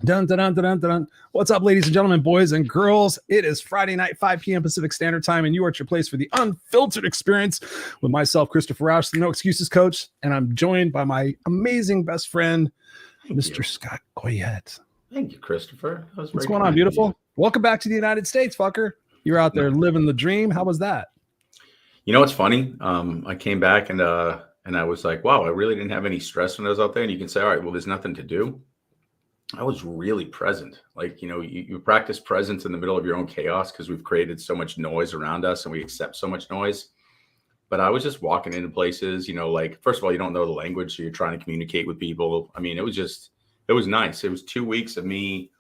Dun, dun, dun, dun, dun, dun. What's up, ladies and gentlemen, boys and girls? It is Friday night, 5 p.m. Pacific Standard Time, and you are at your place for the Unfiltered experience with myself, Christopher Rausch, the No Excuses Coach, and I'm joined by my amazing best friend, Mr. Scott Goyette. Thank you, Christopher. What's going on, beautiful? Welcome back to the United States, fucker. You're out there living the dream. How was that? You know what's funny? I came back and I was like, wow, I really didn't have any stress when I was out there. And you can say, all right, well, there's nothing to do. I was really present. Like, you know, you practice presence in the middle of your own chaos because we've created so much noise around us and we accept so much noise. But I was just walking into places, you know, like, first of all, you don't know the language, so you're trying to communicate with people. I mean, it was nice. It was 2 weeks of me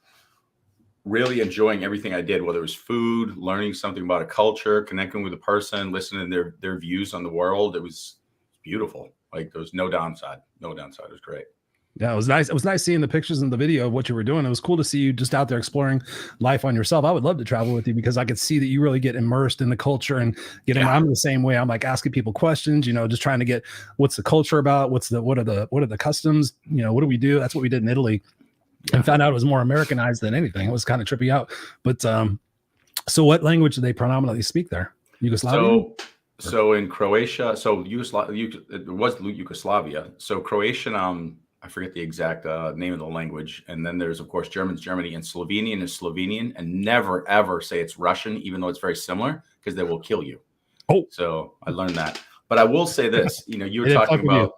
really enjoying everything I did, whether it was food, learning something about a culture, connecting with a person, listening to their views on the world. It was beautiful. Like, there was no downside. No downside. It was great. Yeah, it was nice. It was nice seeing the pictures and the video of what you were doing. It was cool to see you just out there exploring life on yourself. I would love to travel with you because I could see that you really get immersed in the culture and I'm the same way. I'm like asking people questions, you know, just trying to get what's the culture about, what are the customs, you know, what do we do? That's what we did in Italy. And found out it was more Americanized than anything. It was kind of trippy out. But so what language do they predominantly speak there? Yugoslavian? So in Croatia, it was Yugoslavia. So Croatian, I forget the exact name of the language. And then there's, of course, German's Germany, and Slovenian is Slovenian. And never, ever say it's Russian, even though it's very similar, because they will kill you. Oh, so I learned that. But I will say this, you know, you were talking about,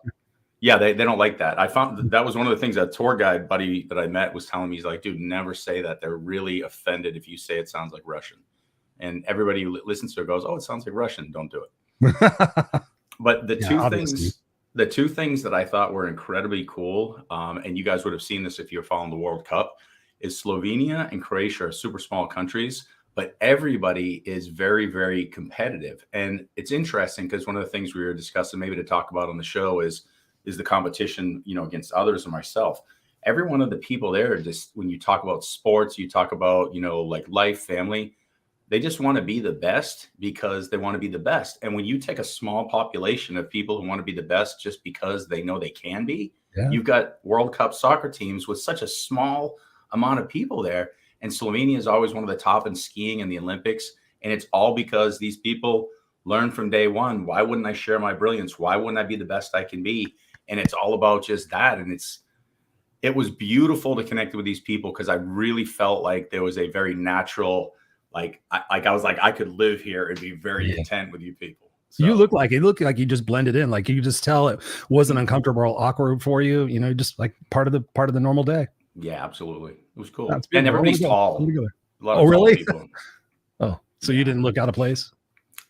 yeah, they don't like that. I found that was one of the things that tour guide buddy that I met was telling me. He's like, dude, never say that. They're really offended if you say it sounds like Russian. And everybody who listens to it goes, oh, it sounds like Russian. Don't do it. But the two things that I thought were incredibly cool, and you guys would have seen this if you're following the World Cup, is Slovenia and Croatia are super small countries, but everybody is very, very competitive. And it's interesting because one of the things we were discussing maybe to talk about on the show is the competition, you know, against others and myself. Every one of the people there, just when you talk about sports, you talk about, you know, like life, family, they just want to be the best because they want to be the best. And when you take a small population of people who want to be the best just because they know they can be, you've got World Cup soccer teams with such a small amount of people there. And Slovenia is always one of the top in skiing in the Olympics. And it's all because these people learn from day one. Why wouldn't I share my brilliance? Why wouldn't I be the best I can be? And it's all about just that. And it was beautiful to connect with these people because I really felt like there was a very natural, I was like, I could live here and be very content with you people. So, it looked like you just blended in. Like you just tell it wasn't uncomfortable or awkward for you, you know, just like part of the normal day. Yeah, absolutely. It was cool. And everybody's tall. A lot of tall people. Oh, so you didn't look out of place?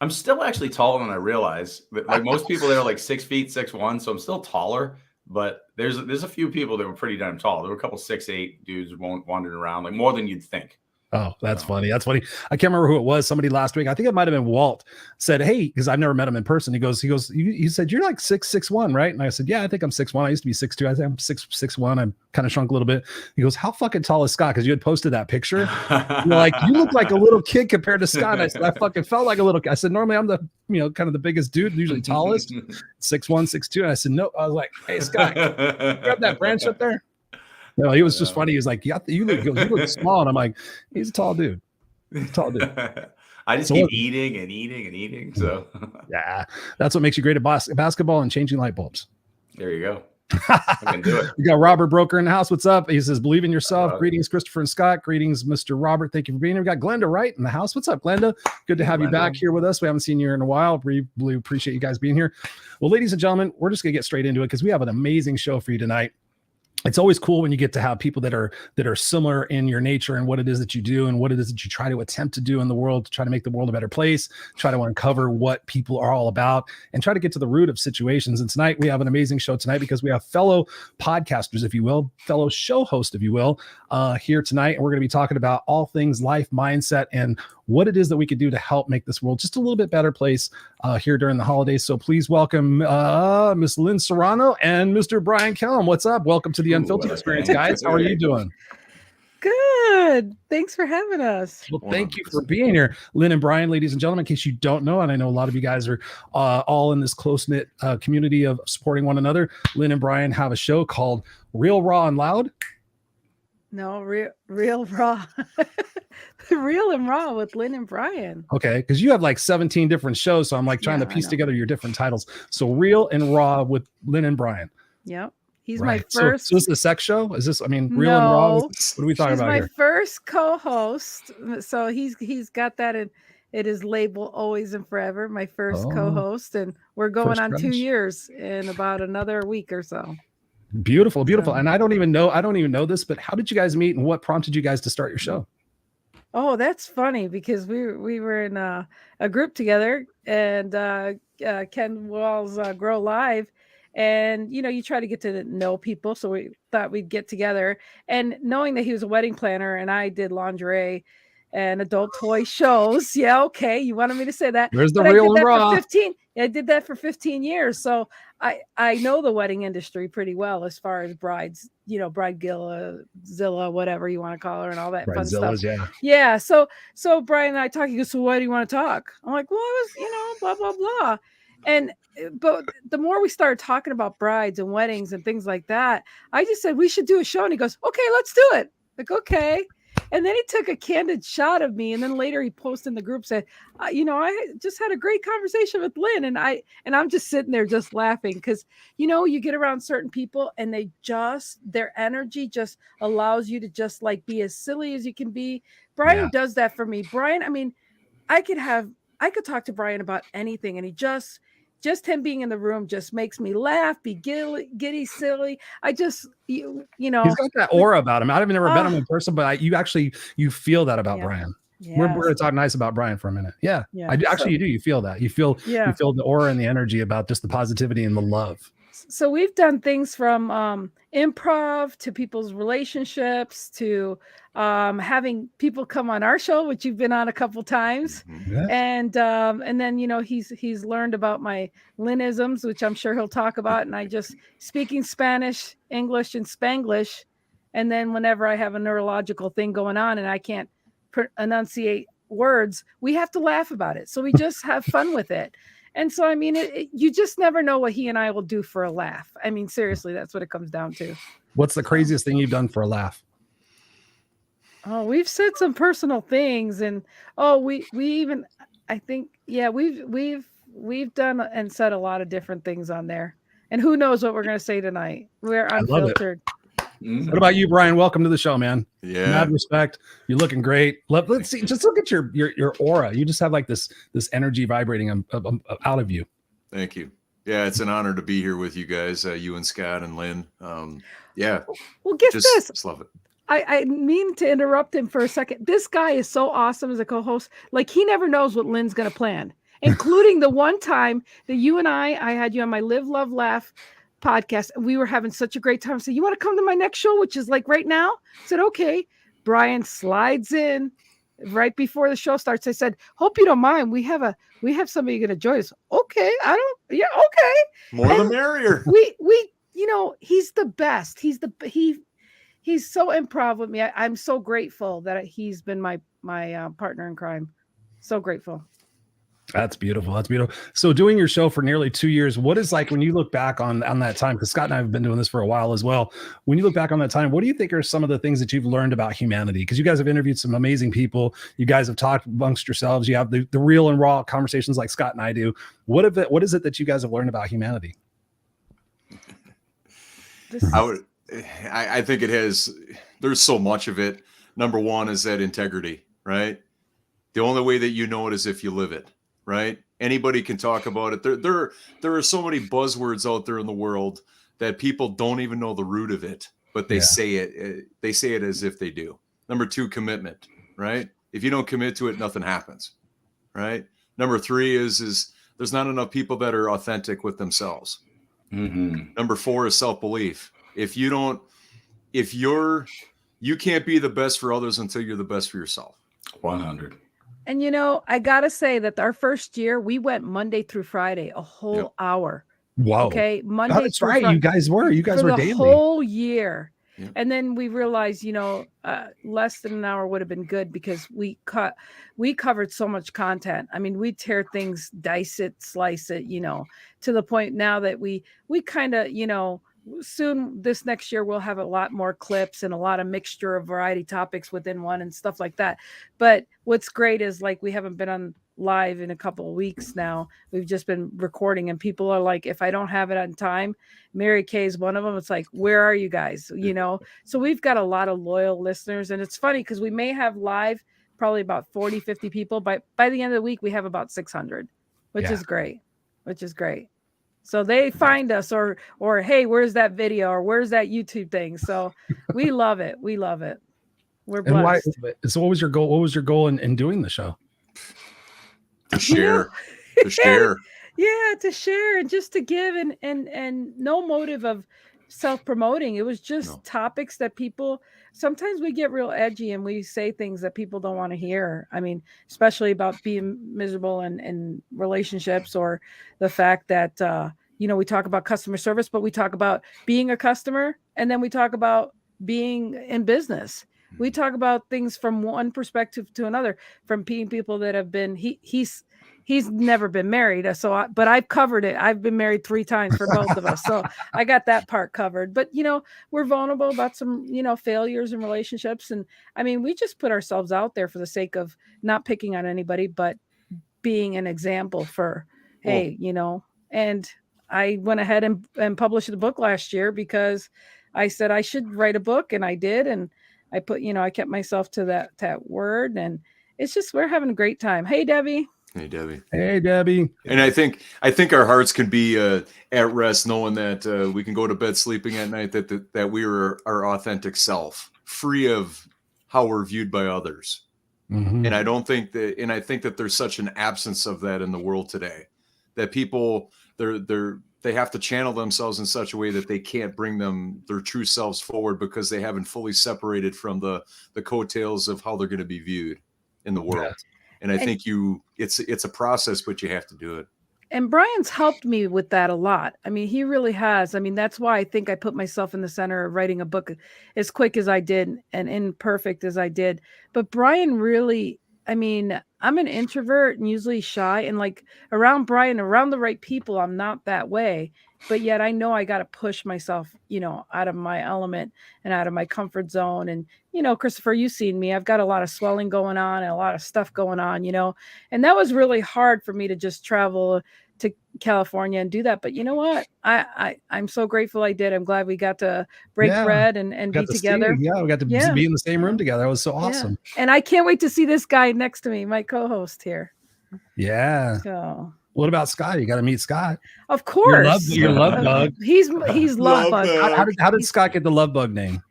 I'm still actually taller than I realize. Like most people, they're like 6 feet, 6'1", so I'm still taller. But there's a few people that were pretty damn tall. There were a couple 6'8" dudes wandering around, like more than you'd think. Oh, that's funny. That's funny. I can't remember who it was. Somebody last week, I think it might have been Walt, said, hey, because I've never met him in person. He goes, you said you're like 6'1", right? And I said, yeah, I think I'm 6'1". I used to be 6'2". I think I'm 6'1". I'm kind of shrunk a little bit. He goes, how fucking tall is Scott? Because you had posted that picture. You're like, you look like a little kid compared to Scott. And I said, I fucking felt like a little kid. I said, normally I'm the, you know, kind of the biggest dude, usually tallest, 6'1", 6'2". And I said, no. I was like, hey, Scott, grab that branch up there. No, he was just funny. He was like, you look small. And I'm like, he's a tall dude. I just keep eating and eating and eating. So yeah, that's what makes you great at basketball and changing light bulbs. There you go. I can do it. We got Robert Broker in the house. What's up? He says, believe in yourself. Greetings, Christopher and Scott. Greetings, Mr. Robert. Thank you for being here. We got Glenda Wright in the house. What's up, Glenda? Good to have you back here with us. We haven't seen you in a while. We really appreciate you guys being here. Well, ladies and gentlemen, we're just going to get straight into it because we have an amazing show for you tonight. It's always cool when you get to have people that are similar in your nature and what it is that you do and what it is that you try to attempt to do in the world to try to make the world a better place, try to uncover what people are all about and try to get to the root of situations. And tonight we have an amazing show tonight because we have fellow podcasters, if you will, fellow show host, if you will, here tonight. And we're going to be talking about all things life, mindset, and what it is that we could do to help make this world just a little bit better place here during the holidays. So please welcome Miss Lynn Serrano and Mr. Brian Kelm. What's up? Welcome to the Unfiltered experience, guys. How are you doing? Good. Thanks for having us. Well, thank you for being here. Lynn and Brian, ladies and gentlemen, in case you don't know, and I know a lot of you guys are all in this close-knit community of supporting one another, Lynn and Brian have a show called Real Raw and Loud. No, real raw. Real and raw with Lynn and Brian. Okay, because you have like 17 different shows, so I'm like trying to Yeah, I piece know. together your different titles. So Real and Raw with Lynn and Brian. Yep. He's Right. my first. So is this a sex show? Is this? I mean, Real and Raw. No, What are we talking she's about my here? first co-host. So he's got that in. It is labeled always and forever. My first Oh, co-host, and we're going first on 2 crush. years in about another week or so. Beautiful, beautiful. So- And I don't even know this, but how did you guys meet, and what prompted you guys to start your show? Oh, that's funny because we were in a group together, and Ken Wall's Grow Live, and you try to get to know people, so we thought we'd get together. And knowing that he was a wedding planner and I did lingerie and adult toy shows, yeah, okay, you wanted me to say that. There's the But Real I did and that Raw. for 15. I did that for 15 years, so I know the wedding industry pretty well as far as brides, Bridezilla, Zilla, whatever you want to call her, and all that fun stuff. Bridezillas, yeah. Yeah. So Brian and I talk. He goes, "So why do you want to talk?" I'm like, "Well, I was, blah blah blah." And but the more we started talking about brides and weddings and things like that, I just said we should do a show. And he goes, "Okay, let's do it." Like, okay. And then he took a candid shot of me, and then later he posted in the group, said, I just had a great conversation with Lynn, and I'm just sitting there just laughing because you get around certain people and their energy just allows you to just like be as silly as you can be. Brian does that for me. Brian, I mean, I could talk to Brian about anything, and he just him being in the room just makes me laugh, be giddy, silly. I just, He's got that aura about him. I've never met him in person, but you feel that about Brian. Yes. We're going to talk nice about Brian for a minute. Yeah. I do. Actually, you do. You feel that. You feel the aura and the energy about just the positivity and the love. So we've done things from improv to people's relationships to having people come on our show, which you've been on a couple times. Yeah. And then, he's learned about my Lynnisms, which I'm sure he'll talk about. And I just speaking Spanish, English, and Spanglish. And then whenever I have a neurological thing going on and I can't enunciate words, we have to laugh about it. So we just have fun with it. And so, I mean, you just never know what he and I will do for a laugh. I mean, seriously, that's what it comes down to. What's the craziest thing you've done for a laugh? Oh, we've said some personal things, and we even, I think, we've done and said a lot of different things on there. And who knows what we're going to say tonight? We're unfiltered. What about you, Brian? Welcome to the show, man. Yeah. Mad respect. You're looking great. Let's see. Just look at your aura. You just have like this energy vibrating out of you. Thank you. Yeah, it's an honor to be here with you guys, you and Scott and Lynn. Yeah. Well, get this. Just love it. I mean to interrupt him for a second. This guy is so awesome as a co-host. Like, he never knows what Lynn's going to plan, including the one time that you and I had you on my Live, Love, Laugh podcast, and we were having such a great time. I said, "You want to come to my next show, which is like right now?" I said, "Okay." Brian slides in right before the show starts. I said, "Hope you don't mind. We have somebody going to join us." Okay. Okay. More the merrier. We he's the best. He's so improv with me. I'm so grateful that he's been my partner in crime. So grateful. That's beautiful. That's beautiful. So doing your show for nearly 2 years, what is like when you look back on that time? Because Scott and I have been doing this for a while as well. When you look back on that time, what do you think are some of the things that you've learned about humanity? Because you guys have interviewed some amazing people. You guys have talked amongst yourselves. You have the real and raw conversations like Scott and I do. What is it that you guys have learned about humanity? I think it has, there's so much of it. Number one is that integrity, right? The only way that you know it is if you live it, right? Anybody can talk about it. There are so many buzzwords out there in the world that people don't even know the root of it, but they say it. They say it as if they do. Number two, commitment, right? If you don't commit to it, nothing happens, right? Number three is there's not enough people that are authentic with themselves. Mm-hmm. Number four is self-belief. You can't be the best for others until you're the best for yourself. 100. And I gotta say that our first year we went Monday through Friday, a whole hour. Wow. Okay, Monday. That's right. You guys were the daily. Whole year. Yeah. And then we realized, less than an hour would have been good because we covered so much content. I mean, we tear things, dice it, slice it, to the point now that we kind of, soon this next year, we'll have a lot more clips and a lot of mixture of variety topics within one and stuff like that. But what's great is like, we haven't been on live in a couple of weeks now. We've just been recording, and people are like, if I don't have it on time, Mary Kay is one of them. It's like, where are you guys? You know, so we've got a lot of loyal listeners, and it's funny because we may have live probably about 40, 50 people. By the end of the week, we have about 600, which is great, So they find us or, hey, where's that video, or where's that YouTube thing? So we love it. We love it. We're blessed. So what was your goal? What was your goal in doing the show? To share, to share. Yeah, to share and just to give, and no motive of self-promoting. It was just topics that people, sometimes we get real edgy and we say things that people don't want to hear. I mean, especially about being miserable in relationships, or the fact that, we talk about customer service, but we talk about being a customer, and then we talk about being in business. We talk about things from one perspective to another, from people that have been, he's never been married. But I've covered it. I've been married 3 times for both of us. So I got that part covered, but we're vulnerable about some, failures in relationships. And I mean, we just put ourselves out there for the sake of not picking on anybody, but being an example for, hey, and I went ahead and published the book last year because I said I should write a book, and I did. And I put, I kept myself to that word, and it's just, we're having a great time. Hey, Debbie. Hey, Debbie. Hey, Debbie. And I think our hearts can be at rest knowing that we can go to bed sleeping at night, that we are our authentic self, free of how we're viewed by others. Mm-hmm. And I think that there's such an absence of that in the world today, that people, they have to channel themselves in such a way that they can't bring their true selves forward because they haven't fully separated from the coattails of how they're going to be viewed in the world. Yeah. And I think it's a process, but you have to do it. And Brian's helped me with that a lot. I mean, he really has. I mean, that's why I think I put myself in the center of writing a book as quick as I did and imperfect as I did. But Brian really, I mean, I'm an introvert and usually shy, and like around Brian, around the right people, I'm not that way. But yet I know I got to push myself, out of my element and out of my comfort zone. And, Christopher, you've seen me. I've got a lot of swelling going on and a lot of stuff going on, and that was really hard for me to just travel to California and do that. But you know what? I'm so grateful I did. I'm glad we got to break bread and be together. We got to be in the same room together. That was so awesome. Yeah. And I can't wait to see this guy next to me, my co-host here. Yeah. So. What about Scott? You got to meet Scott. Of course. Your love bug. He's love bug. How did Scott get the love bug name?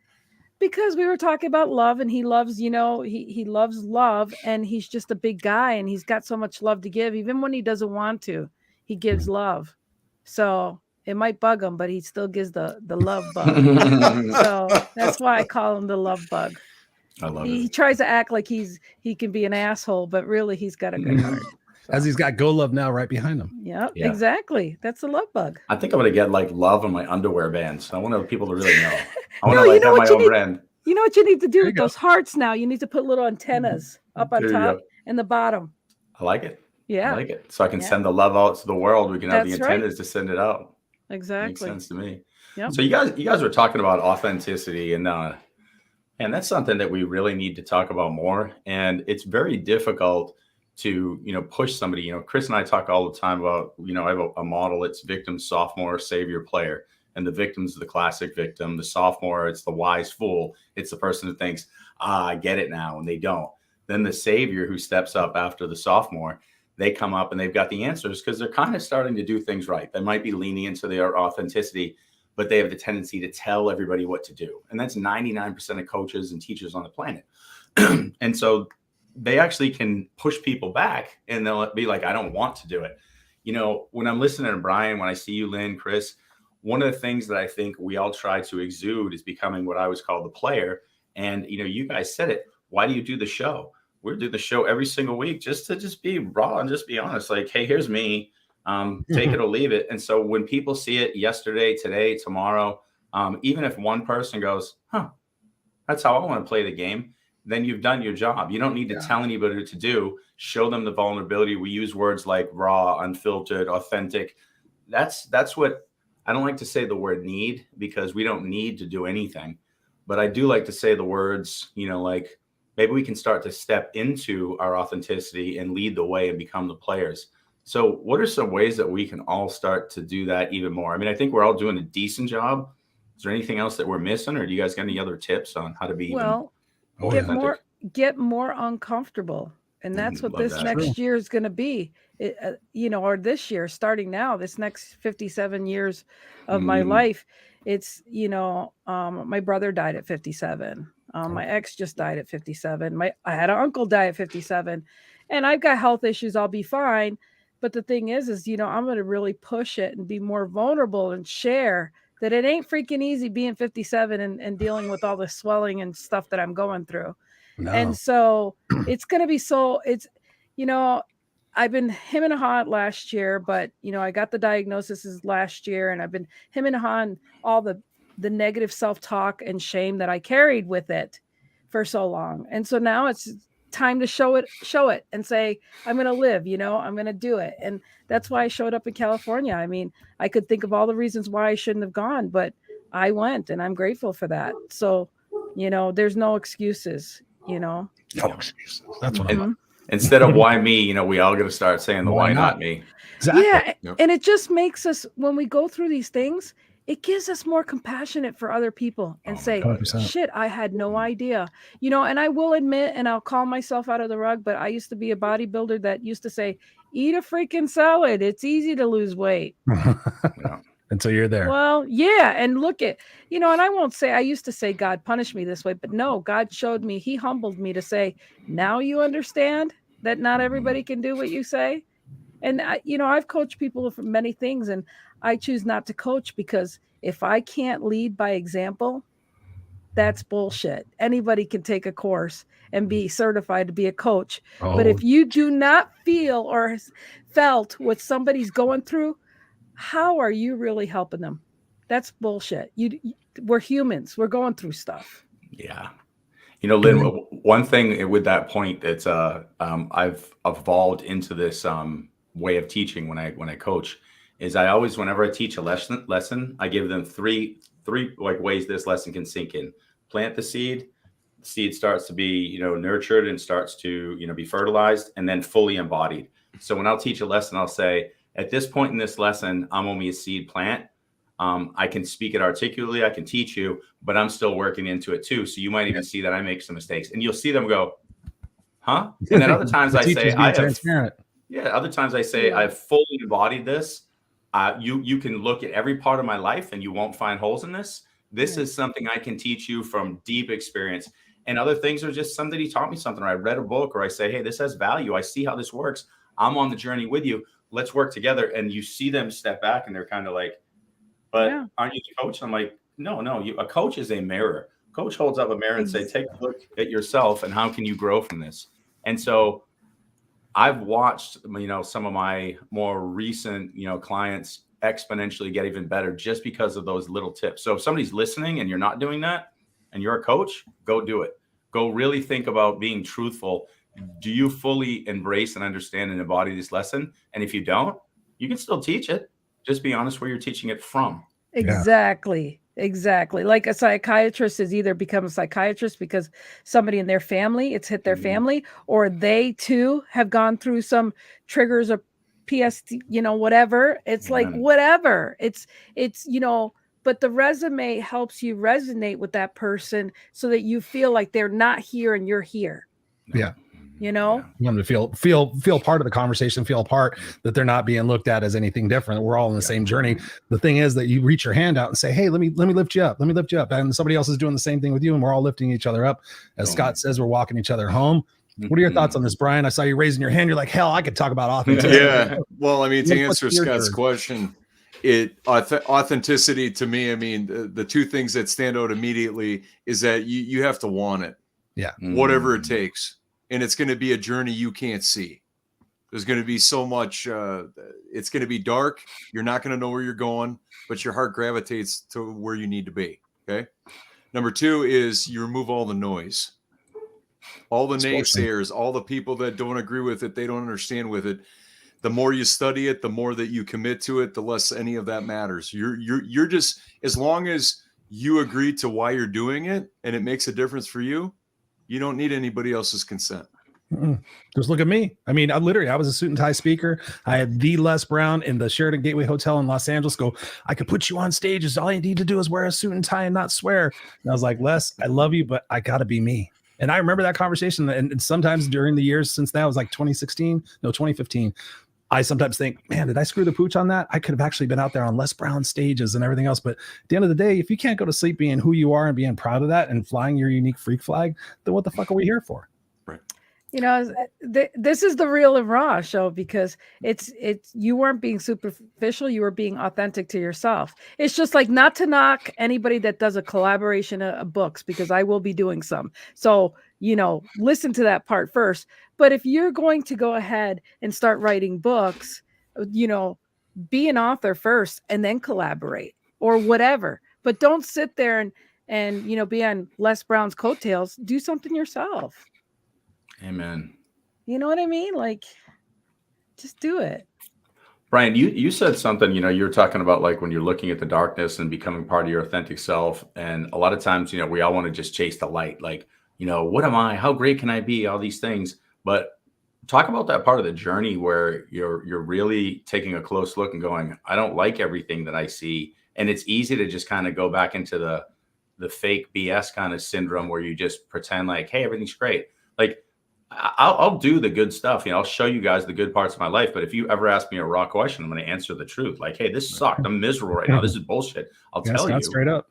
Because we were talking about love, and he loves, he loves love, and he's just a big guy, and he's got so much love to give. Even when he doesn't want to, he gives love. So it might bug him, but he still gives the love bug. So that's why I call him the love bug. I love it. He tries to act like he can be an asshole, but really he's got a good heart. As he's got Go Love Now right behind him. Yeah, exactly. That's the love bug. I think I'm going to get like love on my underwear bands. I want people to really know. I want to have my own brand. You know what you need to do with those hearts now? You need to put little antennas up on top and the bottom. I like it. Yeah. I like it. So I can send the love out to the world. We can have the antennas to send it out. Exactly. Makes sense to me. Yep. So you guys were talking about authenticity, and that's something that we really need to talk about more. And it's very difficult to, push somebody. Chris and I talk all the time about, I have a model. It's victim, sophomore, savior, player. And the victim's the classic victim. The sophomore, it's the wise fool. It's the person who thinks, I get it now, and they don't. Then the savior, who steps up after the sophomore, they come up and they've got the answers because they're kind of starting to do things right. They might be leaning into their authenticity, but they have the tendency to tell everybody what to do. And that's 99% of coaches and teachers on the planet. And so they actually can push people back, and they'll be like, I don't want to do it. When I'm listening to Brian, when I see you, Lynn, Chris, one of the things that I think we all try to exude is becoming what I always call the player. And, you guys said it. Why do you do the show? We do the show every single week just to be raw and just be honest. Like, hey, here's me. Take it or leave it. And so when people see it yesterday, today, tomorrow, even if one person goes, that's how I want to play the game, then you've done your job. You don't need to tell anybody what to do. Show them the vulnerability. We use words like raw, unfiltered, authentic. That's what I don't like to say the word need, because we don't need to do anything, but I do like to say the words, like maybe we can start to step into our authenticity and lead the way and become the players. So what are some ways that we can all start to do that even more? I mean, I think we're all doing a decent job. Is there anything else that we're missing, or do you guys got any other tips on how to be Well, authentic? get more uncomfortable. And that's what this next year is going to be, or this year, starting now, this next 57 years of my life. It's, my brother died at 57. My ex just died at 57. I had an uncle die at 57, and I've got health issues. I'll be fine. But the thing is, I'm going to really push it and be more vulnerable and share that it ain't freaking easy being 57 and dealing with all the swelling and stuff that I'm going through. No. And so it's going to be I've been him and hawing last year, but I got the diagnosis last year, and I've been him and hawing all the negative self-talk and shame that I carried with it for so long. And so now it's time to show it and say, I'm going to live, I'm going to do it. And that's why I showed up in California. I mean, I could think of all the reasons why I shouldn't have gone, but I went, and I'm grateful for that. So, there's no excuses, No excuses. That's what I'm. Instead of why me, we all got to start saying the why not me. Exactly. Yeah. Yep. And it just makes us, when we go through these things, it gives us more compassionate for other people and say, 100%. Shit, I had no idea, and I will admit, and I'll call myself out of the rug, but I used to be a bodybuilder that used to say, eat a freaking salad. It's easy to lose weight. Until you're there. Well, yeah. And look at, and I won't say, I used to say God punished me this way, but no, God showed me, he humbled me to say, now you understand that not everybody can do what you say. And I've coached people for many things, and I choose not to coach because if I can't lead by example, that's bullshit. Anybody can take a course and be certified to be a coach. Oh. But if you do not feel or felt what somebody's going through, how are you really helping them? That's bullshit. We're humans. We're going through stuff. Yeah. Lynn, one thing with that point that's I've evolved into this way of teaching when I coach is I always, whenever I teach a lesson, I give them three like ways this lesson can sink in. Plant the seed starts to be, nurtured and starts to, be fertilized, and then fully embodied. So when I'll teach a lesson, I'll say, at this point in this lesson, I'm only a seed plant. I can speak it articulately, I can teach you, but I'm still working into it too. So you might even see that I make some mistakes, and you'll see them go, huh? And then other times I say, other times I say, I've fully embodied this. You can look at every part of my life and you won't find holes in this. This is something I can teach you from deep experience. And other things are just somebody taught me something, or I read a book, or I say, hey, this has value. I see how this works. I'm on the journey with you. Let's work together. And you see them step back and they're kind of like, but aren't you the coach? I'm like, no, a coach is a mirror. Coach holds up a mirror and say, take a look at yourself and how can you grow from this? And so I've watched, some of my more recent, clients exponentially get even better just because of those little tips. So if somebody's listening and you're not doing that and you're a coach, go do it. Go really think about being truthful. Do you fully embrace and understand and embody this lesson? And if you don't, you can still teach it. Just be honest where you're teaching it from. Exactly. Exactly. Like a psychiatrist has either become a psychiatrist because somebody in their family, it's hit their family, or they too have gone through some triggers or PST, whatever. It's like, whatever. It's, but the resume helps you resonate with that person so that you feel like they're not here and you're here. Yeah. You want them to feel part of the conversation, feel a part, that they're not being looked at as anything different. We're all in the same journey. The thing is that you reach your hand out and say, hey, let me lift you up. Let me lift you up. And somebody else is doing the same thing with you. And we're all lifting each other up. As Scott says, we're walking each other home. What are your thoughts on this, Brian? I saw you raising your hand. You're like, hell, I could talk about authenticity. Yeah. Well, to answer Scott's question, authenticity to me, the two things that stand out immediately is that you have to want it. Yeah. Whatever it takes. And it's going to be a journey you can't see. There's going to be so much. It's going to be dark. You're not going to know where you're going, but your heart gravitates to where you need to be. Okay. Number two is you remove all the noise, all the naysayers, all the people that don't agree with it. They don't understand with it. The more you study it, the more that you commit to it, the less any of that matters. You're just, as long as you agree to why you're doing it and it makes a difference for you, you don't need anybody else's consent. Just look at me. I mean, I was a suit and tie speaker. I had the Les Brown in the Sheraton Gateway Hotel in Los Angeles go, I could put you on stage. All you need to do is wear a suit and tie and not swear. And I was like, Les, I love you, but I got to be me. And I remember that conversation. And sometimes during the years since that was like 2015, I sometimes think, man, did I screw the pooch on that? I could have actually been out there on Les Brown stages and everything else. But at the end of the day, if you can't go to sleep being who you are and being proud of that and flying your unique freak flag, then what the fuck are we here for? Right. You know, this is the Real and Raw show, because it's you weren't being superficial, you were being authentic to yourself. It's just like, not to knock anybody that does a collaboration of books, because I will be doing some. So, you know, listen to that part first. But if you're going to go ahead and start writing books, you know, be an author first and then collaborate or whatever. But don't sit there and you know, be on Les Brown's coattails. Do something yourself. Amen. You know what I mean? Like, just do it. Brian, you said something, you know, you were talking about like when you're looking at the darkness and becoming part of your authentic self. And a lot of times, you know, we all want to just chase the light. Like, you know, what am I? How great can I be? All these things. But talk about that part of the journey where you're really taking a close look and going, I don't like everything that I see. And it's easy to just kind of go back into the fake BS kind of syndrome where you just pretend like, hey, everything's great. Like, I'll do the good stuff. You know, I'll show you guys the good parts of my life. But if you ever ask me a raw question, I'm going to answer the truth. Like, hey, this sucked. I'm miserable right now. This is bullshit. I'll tell you straight up.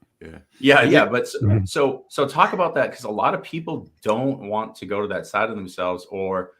Yeah. But so talk about that, because a lot of people don't want to go to that side of themselves, or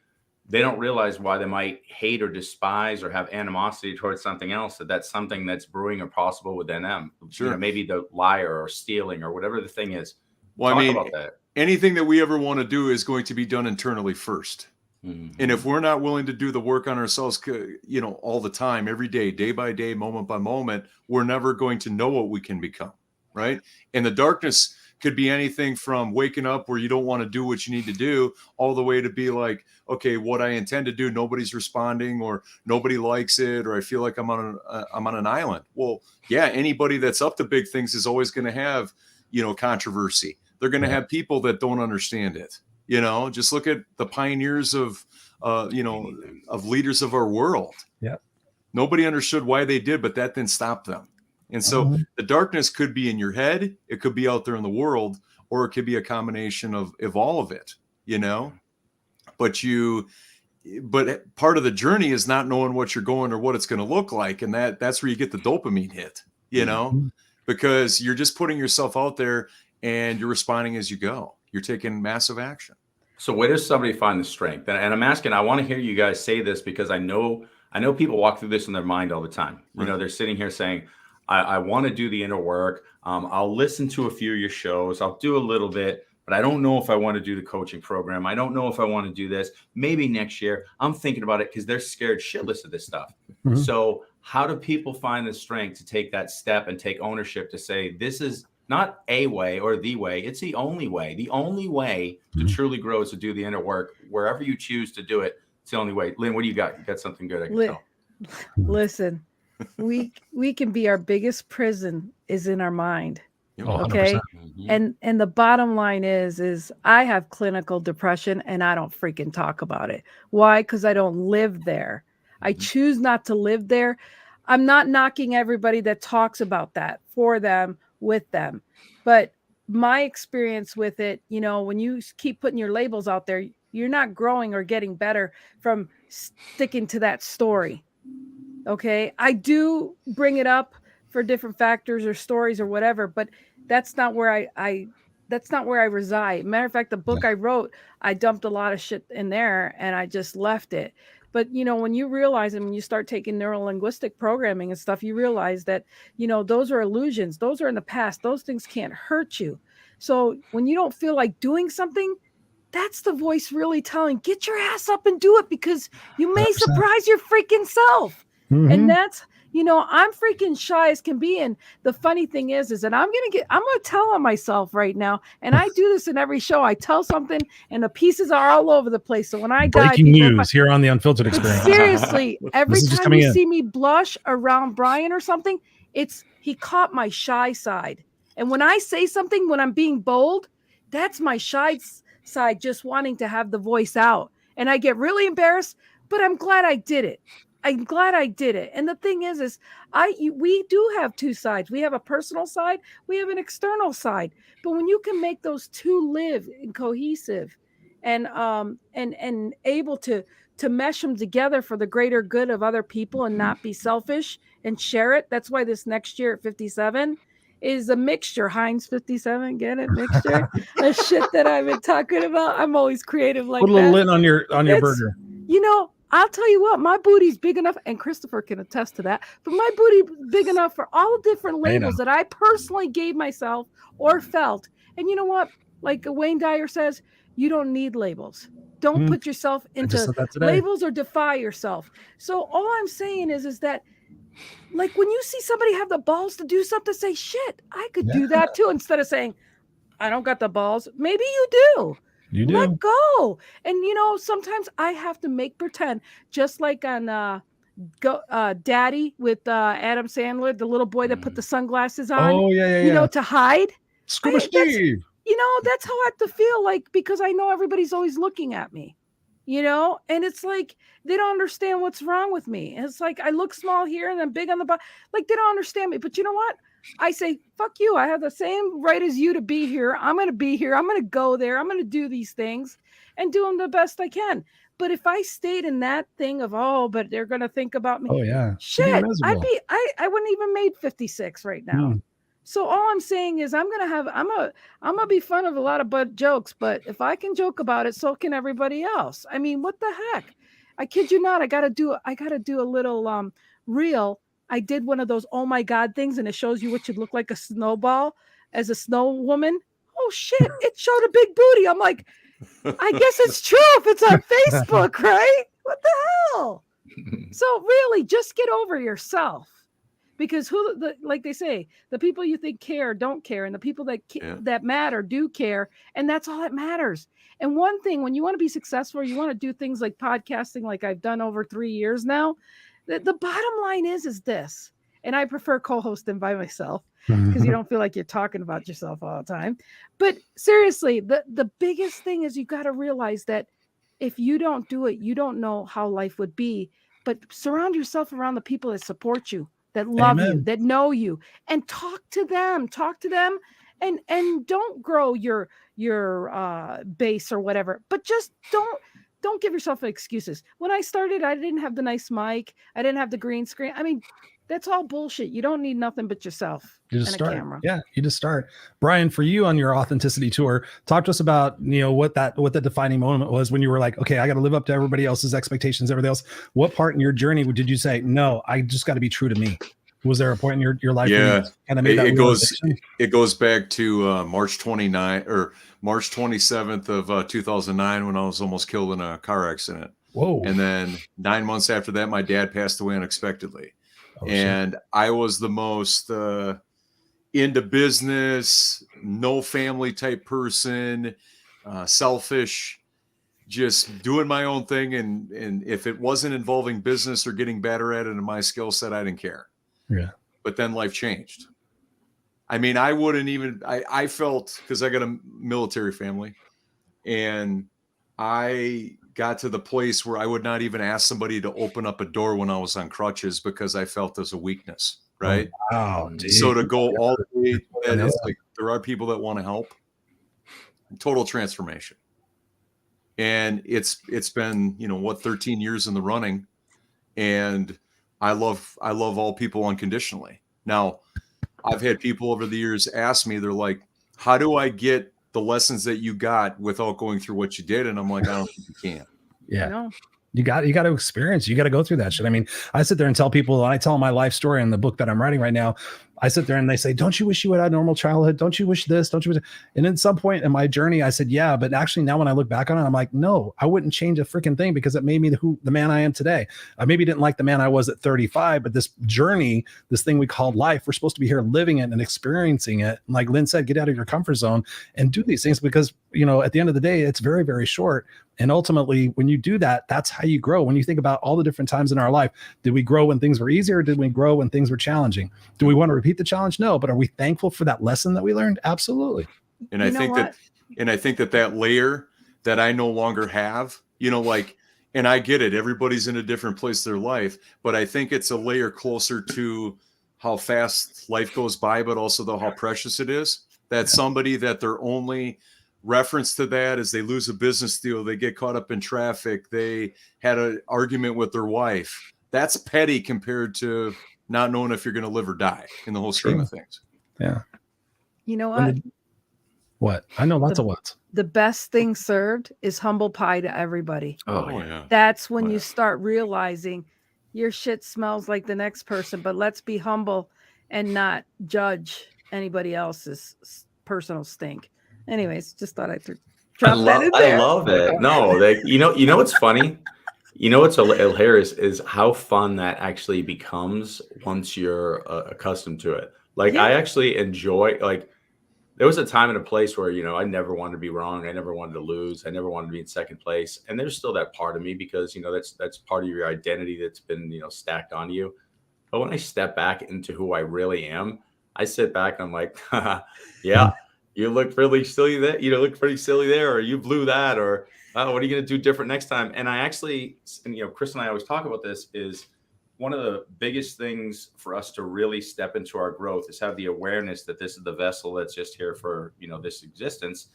they don't realize why they might hate or despise or have animosity towards something else. That's something that's brewing or possible within them. Sure. You know, maybe the liar or stealing or whatever the thing is. Well, talk I mean, about that. Anything that we ever want to do is going to be done internally first. Mm-hmm. And if we're not willing to do the work on ourselves, you know, all the time, every day, day by day, moment by moment, we're never going to know what we can become. Right. And the darkness could be anything from waking up where you don't want to do what you need to do, all the way to be like, okay, what I intend to do, nobody's responding, or nobody likes it, or I feel like I'm on an island. Well, yeah, anybody that's up to big things is always going to have, you know, controversy. They're going to have people that don't understand it. You know, just look at the pioneers of, you know, of leaders of our world. Yeah. Nobody understood why they did, but that didn't stop them. And so the darkness could be in your head. It could be out there in the world, or it could be a combination of all of it, you know, but part of the journey is not knowing what you're going or what it's going to look like. And that's where you get the dopamine hit, you know, because you're just putting yourself out there and you're responding as you go. You're taking massive action. So where does somebody find the strength? And I'm asking, I want to hear you guys say this, because I know people walk through this in their mind all the time. You know, they're sitting here saying, I want to do the inner work. I'll listen to a few of your shows. I'll do a little bit, but I don't know if I want to do the coaching program. I don't know if I want to do this. Maybe next year. I'm thinking about it because they're scared shitless of this stuff. Mm-hmm. So how do people find the strength to take that step and take ownership to say, this is not a way or the way, it's the only way. The only way to truly grow is to do the inner work. Wherever you choose to do it, it's the only way. Lynn, what do you got? You got something good I can tell. Listen, we can be, our biggest prison is in our mind. Okay. And the bottom line is I have clinical depression and I don't freaking talk about it. Why? Because I don't live there. I choose not to live there. I'm not knocking everybody that talks about that for them, with them. But my experience with it, you know, when you keep putting your labels out there, you're not growing or getting better from sticking to that story. Okay. I do bring it up for different factors or stories or whatever, but that's not where that's not where I reside. Matter of fact, the book I wrote, I dumped a lot of shit in there and I just left it. But, you know, when you realize, and when you start taking neuro-linguistic programming and stuff, you realize that, you know, those are illusions. Those are in the past. Those things can't hurt you. So when you don't feel like doing something, that's the voice really telling, get your ass up and do it, because you may surprise your freaking self. And that's, I'm freaking shy as can be. And the funny thing is that I'm going to tell on myself right now. And I do this in every show. I tell something and the pieces are all over the place. So when I die, breaking news here on the Unfiltered Experience. Seriously, every time you see me blush around Brian or something, he caught my shy side. And when I say something, when I'm being bold, that's my shy side just wanting to have the voice out. And I get really embarrassed, but I'm glad I did it. And the thing is we do have two sides. We have a personal side. We have an external side. But when you can make those two live and cohesive and able to mesh them together for the greater good of other people and not be selfish and share it. That's why this next year at 57 is a mixture. Heinz 57, get it? Mixture. The shit that I've been talking about. I'm always creative like that. Put a little Lynn on your burger. I'll tell you what, my booty's big enough, and Christopher can attest to that, but my booty big enough for all the different labels that I personally gave myself or felt. And you know what? Like Wayne Dyer says, you don't need labels. Don't put yourself into labels or defy yourself. So all I'm saying is that, like, when you see somebody have the balls to do something, say, shit, I could do that too, instead of saying, I don't got the balls. Maybe you do. You do. Let go. And, sometimes I have to make pretend, just like on Daddy with Adam Sandler, the little boy that put the sunglasses on. Oh, yeah. To hide. Scuba Steve. That's how I have to feel, like, because I know everybody's always looking at me, and it's like they don't understand what's wrong with me. And it's like I look small here and I'm big on the bottom. Like, they don't understand me. But you know what? I say, fuck you. I have the same right as you to be here. I'm going to be here. I'm going to go there. I'm going to do these things and do them the best I can. But if I stayed in that thing of, but they're going to think about me. Oh, yeah. Shit. I wouldn't even made 56 right now. So all I'm saying is I'm gonna be fun of a lot of butt jokes, but if I can joke about it, so can everybody else. I mean, what the heck? I kid you not. I gotta do a little reel. I did one of those oh my God things, and it shows you what you look like a snowball as a snow woman. Oh shit! It showed a big booty. I'm like, I guess it's true if it's on Facebook, right? What the hell? So really, just get over yourself. Because like they say, the people you think care don't care, and the people that matter do care, and that's all that matters. And one thing, when you want to be successful, you want to do things like podcasting, like I've done over 3 years now. The bottom line is this, and I prefer co-hosting by myself because you don't feel like you're talking about yourself all the time. But seriously, the biggest thing is you got to realize that if you don't do it, you don't know how life would be. But surround yourself around the people that support you, that love you, that know you, and talk to them, and don't grow your base or whatever, but just don't give yourself excuses. When I started, I didn't have the nice mic. I didn't have the green screen. I mean, that's all bullshit. You don't need nothing but yourself and a camera. Yeah, you just start. Brian, for you on your authenticity tour, talk to us about, what the defining moment was when you were like, okay, I got to live up to everybody else's expectations, everything else. What part in your journey did you say, no, I just got to be true to me? Was there a point in your life? Yeah, where you kind of made that it goes back to March 27th of 2009 when I was almost killed in a car accident. Whoa. And then 9 months after that, my dad passed away unexpectedly. And I was the most into business, no family type person, selfish, just doing my own thing. And if it wasn't involving business or getting better at it in my skill set, I didn't care. Yeah. But then life changed. I mean, I wouldn't even, I felt, because I got a military family, and I got to the place where I would not even ask somebody to open up a door when I was on crutches because I felt as a weakness. Right. Oh, wow. So to go all the way, and it's like, there are people that want to help. Total transformation. And it's been, 13 years in the running, and I love all people unconditionally. Now, I've had people over the years ask me, they're like, how do I get the lessons that you got without going through what you did? And I'm like, I don't think you can. Yeah. You got to experience. You got to go through that shit. I mean, I sit there and tell people, I tell my life story in the book that I'm writing right now. I sit there and they say, don't you wish you had a normal childhood? Don't you wish this? Don't you wish? And at some point in my journey, I said, yeah, but actually now when I look back on it, I'm like, no, I wouldn't change a freaking thing because it made me the man I am today. I maybe didn't like the man I was at 35, but this journey, this thing we called life, we're supposed to be here living it and experiencing it. And like Lynn said, get out of your comfort zone and do these things because, you know, at the end of the day, it's very, very short. And ultimately, when you do that, that's how you grow. When you think about all the different times in our life, did we grow when things were easier? Or did we grow when things were challenging? Do we want to repeat the challenge? No. But are we thankful for that lesson that we learned? Absolutely. And I think that layer that I no longer have, you know, like, and I get it. Everybody's in a different place in their life, but I think it's a layer closer to how fast life goes by, but also how precious it is. That somebody that their only reference to that is they lose a business deal, they get caught up in traffic, they had an argument with their wife. That's petty compared to not knowing if you're going to live or die in the whole scheme of things. Yeah. You know what? What? I know lots of what's. The best thing served is humble pie to everybody. Oh yeah. That's when you start realizing your shit smells like the next person, but let's be humble and not judge anybody else's personal stink. Anyways, just thought I'd drop that in there. I love it. No, you know what's funny? You know what's hilarious is how fun that actually becomes once you're accustomed to it. Like I actually enjoy, like there was a time and a place where, you know, I never wanted to be wrong. I never wanted to lose. I never wanted to be in second place. And there's still that part of me because, you know, that's part of your identity that's been, you know, stacked on you. But when I step back into who I really am, I sit back and I'm like, yeah. You look really silly there. You look pretty silly there, or you blew that, or what are you going to do different next time? And I actually, and you know, Chris and I always talk about this, is one of the biggest things for us to really step into our growth is have the awareness that this is the vessel that's just here for, you know, this existence,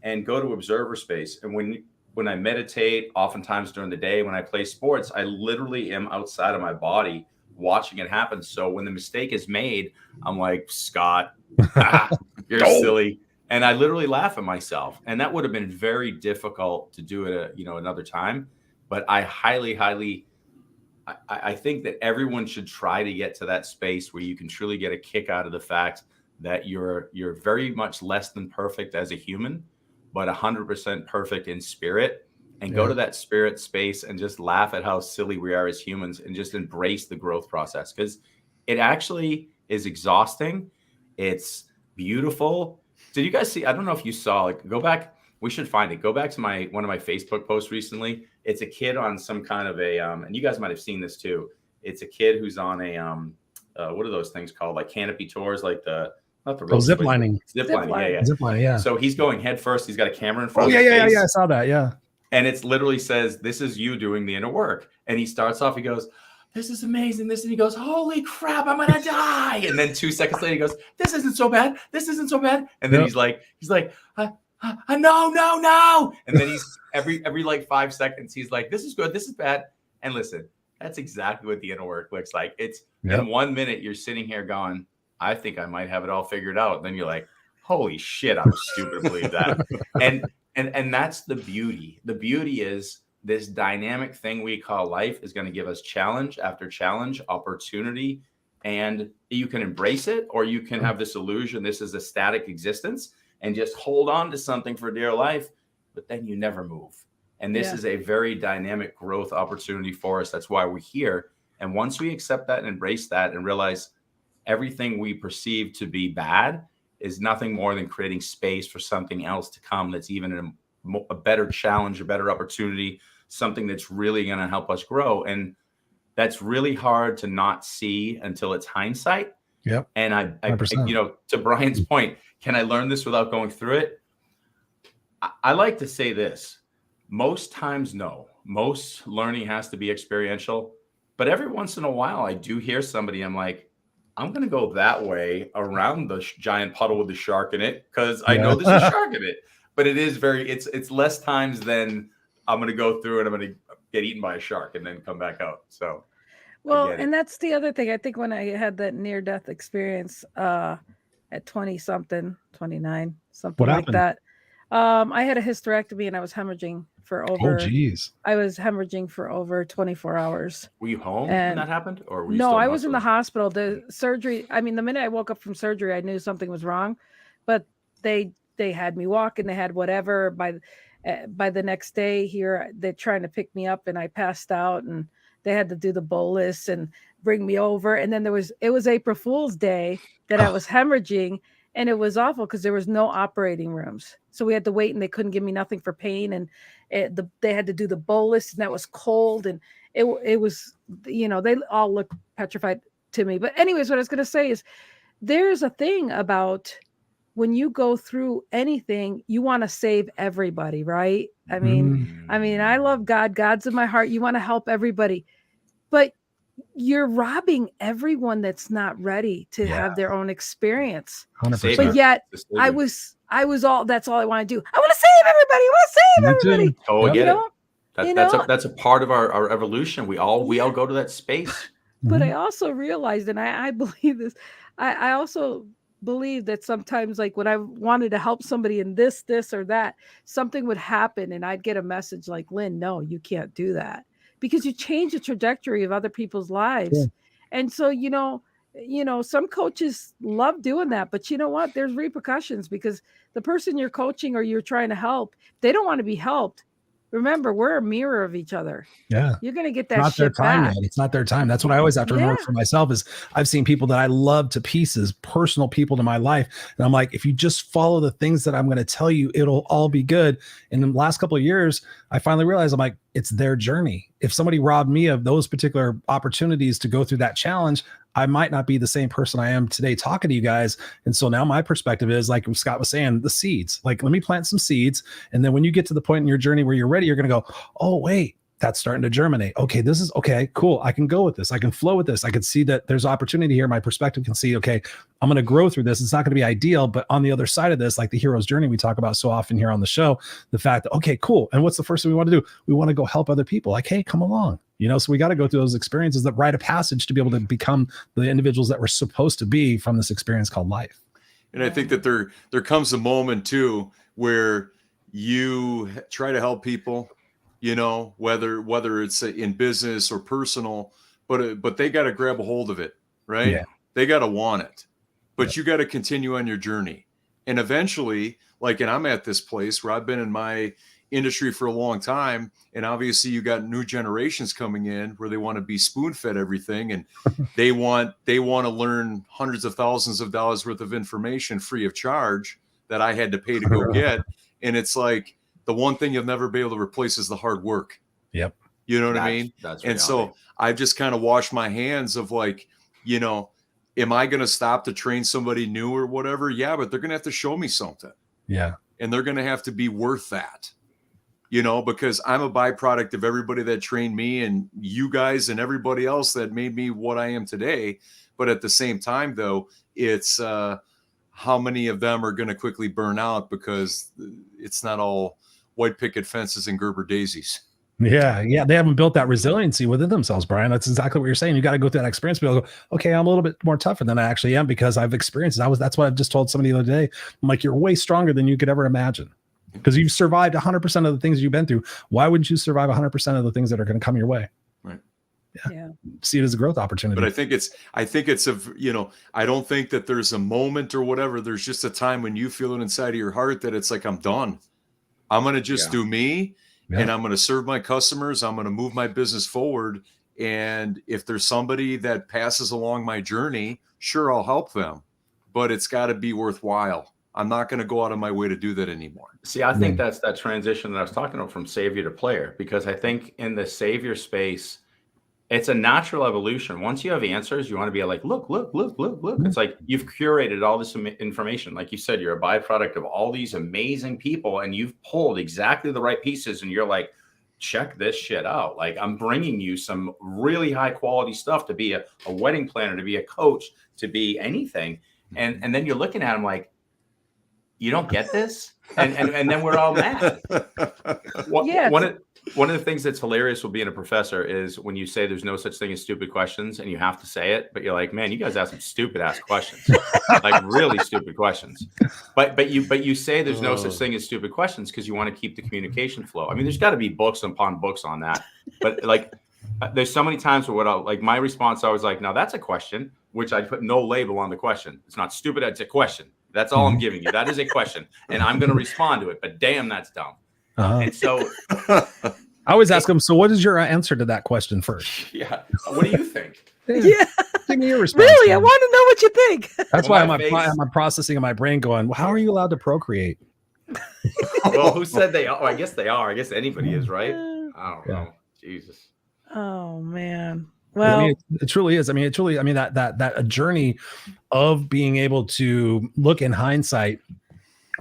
and go to observer space. And when I meditate, oftentimes during the day, when I play sports, I literally am outside of my body watching it happen. So when the mistake is made, I'm like, Scott, you're silly. And I literally laugh at myself. And that would have been very difficult to do at another time. But I I think that everyone should try to get to that space where you can truly get a kick out of the fact that you're very much less than perfect as a human, but 100% perfect in spirit. And go to that spirit space and just laugh at how silly we are as humans and just embrace the growth process. Because it actually is exhausting. It's beautiful. Did you guys see? I don't know if you saw, like, go back. We should find it. Go back to one of my Facebook posts recently. It's a kid on some kind of a, and you guys might have seen this too. It's a kid who's on a, what are those things called? Like canopy tours, like zip lining. Zip lining. Yeah. Zip lining, yeah. So he's going head first. He's got a camera in front of his face. Yeah. I saw that. Yeah. And it's literally says, this is you doing the inner work. And he starts off, he goes, this is amazing. And he goes, holy crap, I'm going to die. And then 2 seconds later, he goes, this isn't so bad. This isn't so bad. And then he's like, no. And then he's every like 5 seconds, he's like, this is good. This is bad. And listen, that's exactly what the inner work looks like. It's in 1 minute, you're sitting here going, I think I might have it all figured out. And then you're like, holy shit, I was stupid to believe that. And that's the beauty. The beauty is this dynamic thing we call life is going to give us challenge after challenge, opportunity, and you can embrace it, or you can have this illusion this is a static existence and just hold on to something for dear life, but then you never move. And this is a very dynamic growth opportunity for us. That's why we're here. And once we accept that and embrace that and realize everything we perceive to be bad is nothing more than creating space for something else to come that's even a better challenge, a better opportunity, something that's really going to help us grow. And that's really hard to not see until it's hindsight. Yep. And I to Brian's point, can I learn this without going through it? I like to say this. Most times, no. Most learning has to be experiential. But every once in a while, I do hear somebody, I'm like, I'm going to go that way around the giant puddle with the shark in it because I know there's a shark in it. But it is it's less times than I'm going to go through and I'm going to get eaten by a shark and then come back out. So, well, and that's the other thing. I think when I had that near-death experience at 20-something, 29, something like that, I had a hysterectomy and I was hemorrhaging for Oh, over. geez. I was hemorrhaging for over 24 hours. Were you home when And that happened, or were you no, still I was in the hospital? hospital. The surgery. I mean, the minute I woke up from surgery, I knew something was wrong. But they had me walking. They had whatever. By the next day, here they're trying to pick me up, and I passed out, and they had to do the bolus and bring me over. And then it was April Fool's Day that I was hemorrhaging, and it was awful because there was no operating rooms, so we had to wait, and they couldn't give me nothing for pain, and they had to do the bolus, and that was cold, and it was, they all looked petrified to me. But anyways, what I was going to say is there's a thing about when you go through anything, you want to save everybody, right? I mean, I love God. God's in my heart. You want to help everybody, but you're robbing everyone that's not ready to have their own experience. 100%. But yet I was that's all I want to do. I want to save everybody. I want to save everybody. Oh, I get it. That's That's a part of our evolution. We all go to that space. But I also realized, and I believe this, I also believe that sometimes, like when I wanted to help somebody in this or that, something would happen and I'd get a message like, Lynn, no, you can't do that, because you change the trajectory of other people's lives. Yeah. And so, some coaches love doing that, but you know what? There's repercussions, because the person you're coaching or you're trying to help, they don't want to be helped. Remember, we're a mirror of each other. Yeah. You're going to get that not their time back. yet. It's not their time. That's what I always have to remember for myself is I've seen people that I love to pieces, personal people to my life. And I'm like, if you just follow the things that I'm going to tell you, it'll all be good. And in the last couple of years, I finally realized I'm like, it's their journey. If somebody robbed me of those particular opportunities to go through that challenge, I might not be the same person I am today talking to you guys. And so now my perspective is, like Scott was saying, the seeds. Like, let me plant some seeds. And then when you get to the point in your journey where you're ready, you're going to go, oh, wait, that's starting to germinate. Okay, this is okay, cool. I can go with this. I can flow with this. I can see that there's opportunity here. My perspective can see, okay, I'm going to grow through this. It's not going to be ideal, but on the other side of this, like the hero's journey we talk about so often here on the show, the fact that, okay, cool. And what's the first thing we want to do? We want to go help other people. Like, hey, come along. So we got to go through those experiences, that rite of passage, to be able to become the individuals that we're supposed to be from this experience called life. And I think that there comes a moment too where you try to help people, whether it's in business or personal, but they got to grab a hold of it, right? Yeah. They got to want it, but you got to continue on your journey. And eventually, and I'm at this place where I've been in my industry for a long time, and obviously you got new generations coming in where they want to be spoon-fed everything, and they want to learn hundreds of thousands of dollars worth of information free of charge that I had to pay to go get. And it's like, the one thing you'll never be able to replace is the hard work. Yep. You know what I mean? That's and so I've just kind of washed my hands of am I going to stop to train somebody new or whatever? Yeah, but they're going to have to show me something. Yeah. And they're going to have to be worth that. Because I'm a byproduct of everybody that trained me and you guys and everybody else that made me what I am today. But at the same time, though, it's how many of them are going to quickly burn out, because it's not all white picket fences and Gerber daisies. Yeah. They haven't built that resiliency within themselves, Brian. That's exactly what you're saying. You got to go through that experience. People go, okay, I'm a little bit more tougher than I actually am because I've experienced it. That's what I've just told somebody the other day. I'm like, you're way stronger than you could ever imagine, because you've survived 100% of the things you've been through. Why wouldn't you survive 100% of the things that are going to come your way? Right. Yeah. See it as a growth opportunity. But I think I don't think that there's a moment or whatever. There's just a time when you feel it inside of your heart that it's like, I'm done. I'm going to just do me, and I'm going to serve my customers. I'm going to move my business forward. And if there's somebody that passes along my journey, sure, I'll help them, but it's got to be worthwhile. I'm not going to go out of my way to do that anymore. See, I think that's that transition that I was talking about from savior to player, because I think in the savior space, it's a natural evolution. Once you have answers, you want to be like, look. It's like you've curated all this information. Like you said, you're a byproduct of all these amazing people, and you've pulled exactly the right pieces, and you're like, check this shit out. Like, I'm bringing you some really high quality stuff to be a wedding planner, to be a coach, to be anything. And then you're looking at them like, you don't get this? And then we're all mad. One of the things that's hilarious with being a professor is when you say there's no such thing as stupid questions and you have to say it, but you're like, man, you guys ask some stupid ass questions, like really stupid questions. But you say there's no such thing as stupid questions because you want to keep the communication flow. I mean, there's got to be books upon books on that. But like, there's so many times where like my response I was like, now that's a question, which I put no label on the question. It's not stupid. It's a question. That's all I'm giving you. That is a question, and I'm going to respond to it. But damn, that's dumb. And so I always ask them, so what is your answer to that question first? Yeah. What do you think? Yeah. Give me your response. Really? I want to know what you think. That's why I'm processing in my brain going, well, how are you allowed to procreate? Well, who said they are? Oh, I guess they are. I guess anybody is, right? I don't know. Jesus. Oh, man. Well, I mean, it truly is. I mean, that a journey of being able to look in hindsight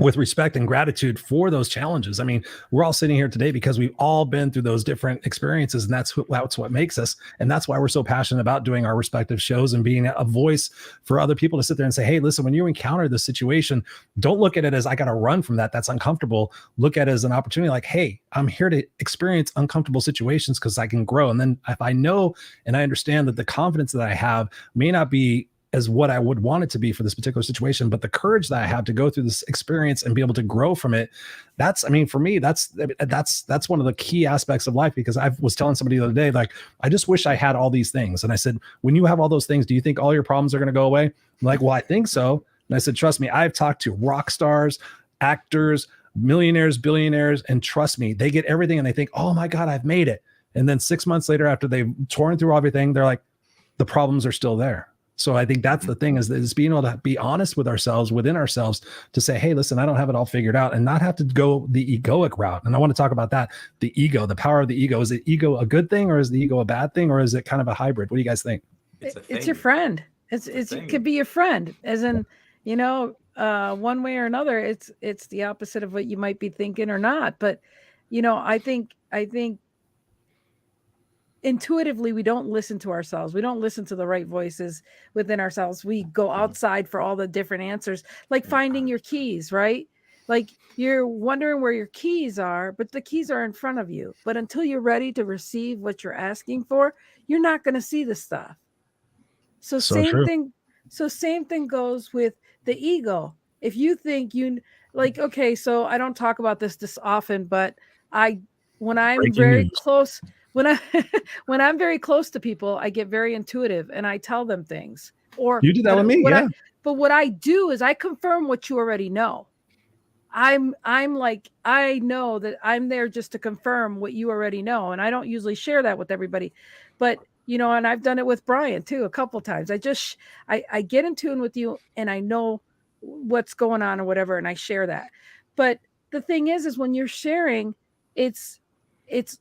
with respect and gratitude for those challenges. I mean, we're all sitting here today because we've all been through those different experiences, and that's what makes us. And that's why we're so passionate about doing our respective shows and being a voice for other people to sit there and say, hey, listen, when you encounter this situation, don't look at it as I got to run from that. That's uncomfortable. Look at it as an opportunity. Like, hey, I'm here to experience uncomfortable situations because I can grow. And then if I know and I understand that the confidence that I have may not be as what I would want it to be for this particular situation, but the courage that I have to go through this experience and be able to grow from it, for me, that's one of the key aspects of life. Because I was telling somebody the other day, like, I just wish I had all these things. And I said, when you have all those things, do you think all your problems are going to go away? I'm like, well, I think so. And I said, trust me, I've talked to rock stars, actors, millionaires, billionaires, and trust me, they get everything and they think, oh my God, I've made it. And then 6 months later, after they've torn through everything, they're like, the problems are still there. So I think that's the thing is being able to be honest with ourselves, within ourselves, to say, hey, listen, I don't have it all figured out, and not have to go the egoic route. And I want to talk about that. The ego, the power of the ego. Is the ego a good thing, or is the ego a bad thing, or is it kind of a hybrid? What do you guys think? It's your friend. It could be your friend, as in, one way or another, it's the opposite of what you might be thinking or not. But, I think intuitively, we don't listen to ourselves. We don't listen to the right voices within ourselves. We go outside for all the different answers, like finding your keys, right? Like you're wondering where your keys are, but the keys are in front of you. But until you're ready to receive what you're asking for, you're not going to see the stuff. So same thing goes with the ego. If you think okay, so I don't talk about this often, but when I'm very close to people, I get very intuitive and I tell them things. Or you do that with me, yeah. But what I do is I confirm what you already know. I'm like, I know that I'm there just to confirm what you already know. And I don't usually share that with everybody, but and I've done it with Brian too, a couple of times. I get in tune with you and I know what's going on or whatever. And I share that. But the thing is when you're sharing, it's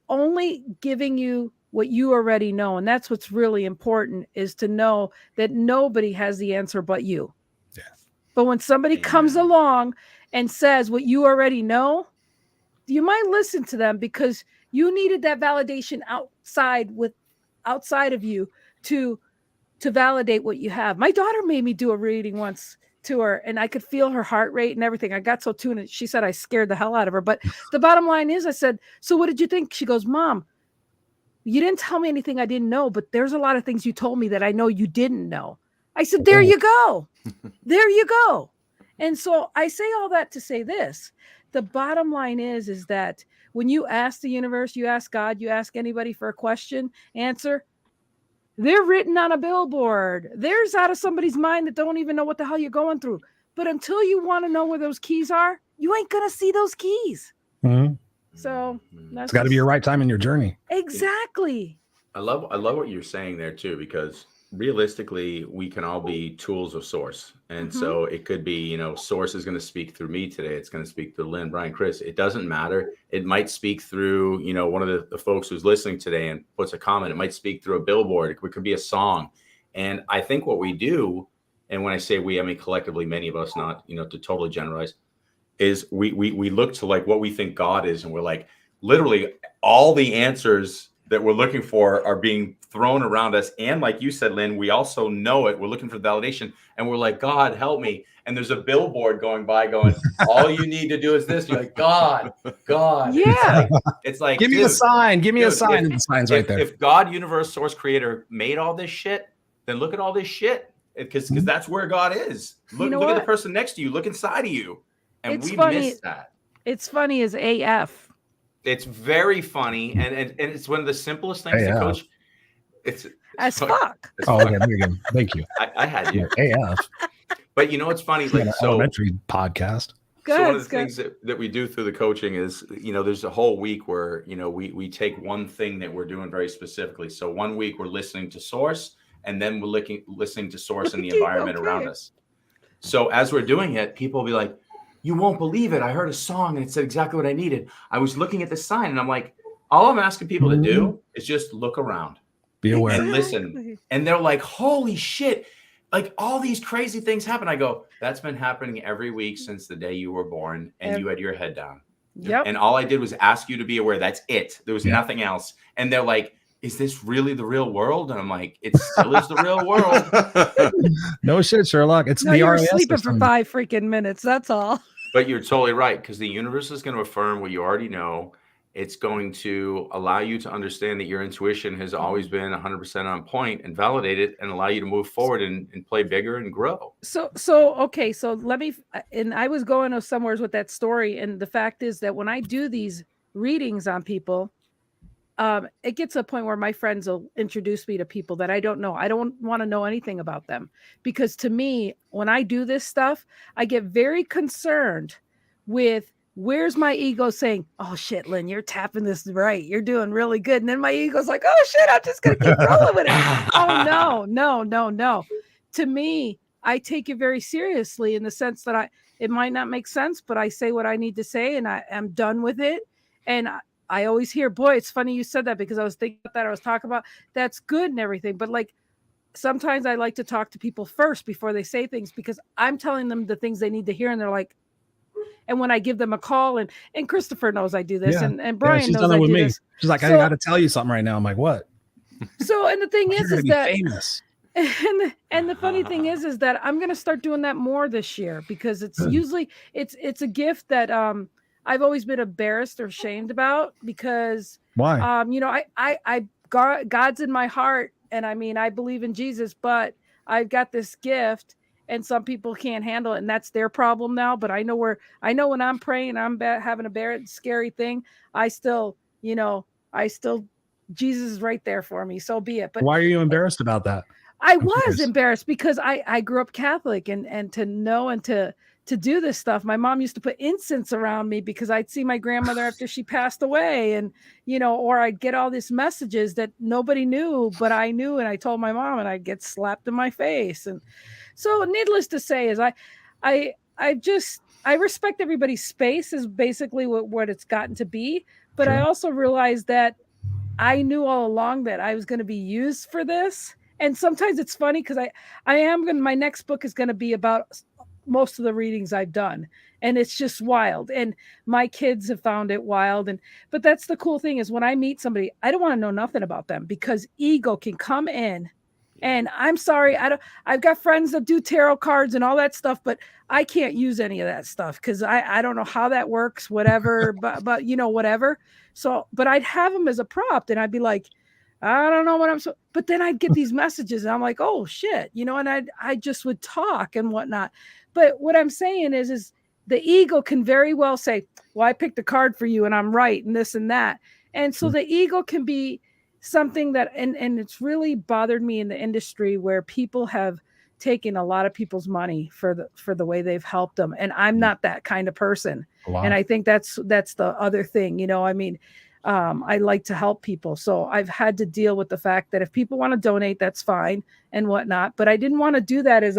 only giving you what you already know. And that's what's really important, is to know that nobody has the answer but you. Yeah. But when somebody comes along and says what you already know, you might listen to them because you needed that validation outside of you to validate what you have. My daughter made me do a reading once to her, and I could feel her heart rate and everything. I got so tuned. She said I scared the hell out of her. But the bottom line is, I said, so what did you think? She goes, Mom, you didn't tell me anything I didn't know, but there's a lot of things you told me that I know you didn't know. I said, there you go. There you go. And so I say all that to say this. The bottom line is that when you ask the universe, you ask God, you ask anybody for a question, answer, they're written on a billboard. There's out of somebody's mind that don't even know what the hell you're going through. But until you want to know where those keys are, you ain't going to see those keys. Mm-hmm. So it's got to be your right time in your journey. Exactly. I love what you're saying there too, because realistically, we can all be tools of source. And so it could be, source is going to speak through me today. It's going to speak through Lynn, Brian, Chris. It doesn't matter. It might speak through, one of the folks who's listening today and puts a comment. It might speak through a billboard. It could be a song. And I think what we do, and when I say we, I mean collectively, many of us, not, to totally generalize, is we look to like what we think God is. And we're like, literally all the answers that we're looking for are being thrown around us. And like you said, Lynn, we also know it. We're looking for validation and we're like, God, help me. And there's a billboard going by going, all you need to do is this. You're like, God. Yeah. It's like, give me a sign. Give me a sign. And the sign's right there. If God, universe, source, creator made all this shit, then look at all this shit. Because that's where God is. Look at the person next to you. Look inside of you. And we miss that. It's funny as AF. It's very funny, and it's one of the simplest things to coach. It's as fuck. Oh, okay, there you go. Thank you. I had you. AF. But you know what's funny? Like elementary podcast. So one of the things that we do through the coaching is, there's a whole week where, we take one thing that we're doing very specifically. So 1 week we're listening to source, and then we're listening to source in the environment around us. So as we're doing it, people will be like, you won't believe it. I heard a song and it said exactly what I needed. I was looking at the sign and I'm like, all I'm asking people to do is just look around. Be aware. And listen. And they're like, holy shit. Like all these crazy things happen. I go, that's been happening every week since the day you were born and you had your head down. Yep. And all I did was ask you to be aware. That's it. There was nothing else. And they're like, is this really the real world? And I'm like, it still is the real world. No shit, Sherlock. It's the you were RAS sleeping system. for 5 freaking minutes. That's all. But you're totally right, because the universe is going to affirm what you already know. It's going to allow you to understand that your intuition has always been 100% on point and validate it and allow you to move forward and play bigger and grow. So let me, and I was going somewhere with that story. And the fact is that when I do these readings on people, it gets to a point where my friends will introduce me to people that I don't know. I don't want to know anything about them, because to me, when I do this stuff, I get very concerned with where's my ego saying, oh shit, Lynn, you're tapping this right. You're doing really good. And then my ego's like, oh shit, I'm just going to keep rolling with it. Oh no. To me, I take it very seriously in the sense that it might not make sense, but I say what I need to say and I am done with it. And I always hear, boy, it's funny you said that, because I was thinking about that. I was talking about that's good and everything. But like, sometimes I like to talk to people first before they say things, because I'm telling them the things they need to hear. And they're like, and when I give them a call, and Christopher knows I do this, and Brian knows I do this. She's like, I got to tell you something right now. I'm like, what? So, and the thing is that famous. And the funny thing is that I'm going to start doing that more this year, because it's usually it's a gift that I've always been embarrassed or ashamed about, because why? I God's in my heart, and I mean I believe in Jesus, but I've got this gift, and some people can't handle it, and that's their problem now. But I know when I'm praying, I'm having a scary thing. I still Jesus is right there for me. So be it. But why are you embarrassed about that? I was embarrassed because I grew up Catholic, and to know and to do this stuff. My mom used to put incense around me because I'd see my grandmother after she passed away, and or I'd get all these messages that nobody knew, but I knew, and I told my mom, and I'd get slapped in my face. And so needless to say is I respect everybody's space is basically what it's gotten to be. But I also realized that I knew all along that I was going to be used for this. And sometimes it's funny because my next book is going to be about most of the readings I've done, and it's just wild. And my kids have found it wild. But that's the cool thing is when I meet somebody, I don't want to know nothing about them, because ego can come in. And I'm sorry, I've got friends that do tarot cards and all that stuff, but I can't use any of that stuff because I don't know how that works, whatever, but whatever. So, but I'd have them as a prompt, and I'd be like, I don't know what but then I'd get these messages and I'm like, oh shit, and I just would talk and whatnot. But what I'm saying is the ego can very well say, well, I picked a card for you and I'm right and this and that. And so the ego can be something that, and it's really bothered me in the industry where people have taken a lot of people's money for the way they've helped them. And I'm not that kind of person. Wow. And I think that's the other thing, I like to help people. So I've had to deal with the fact that if people want to donate, that's fine and whatnot. But I didn't want to do that as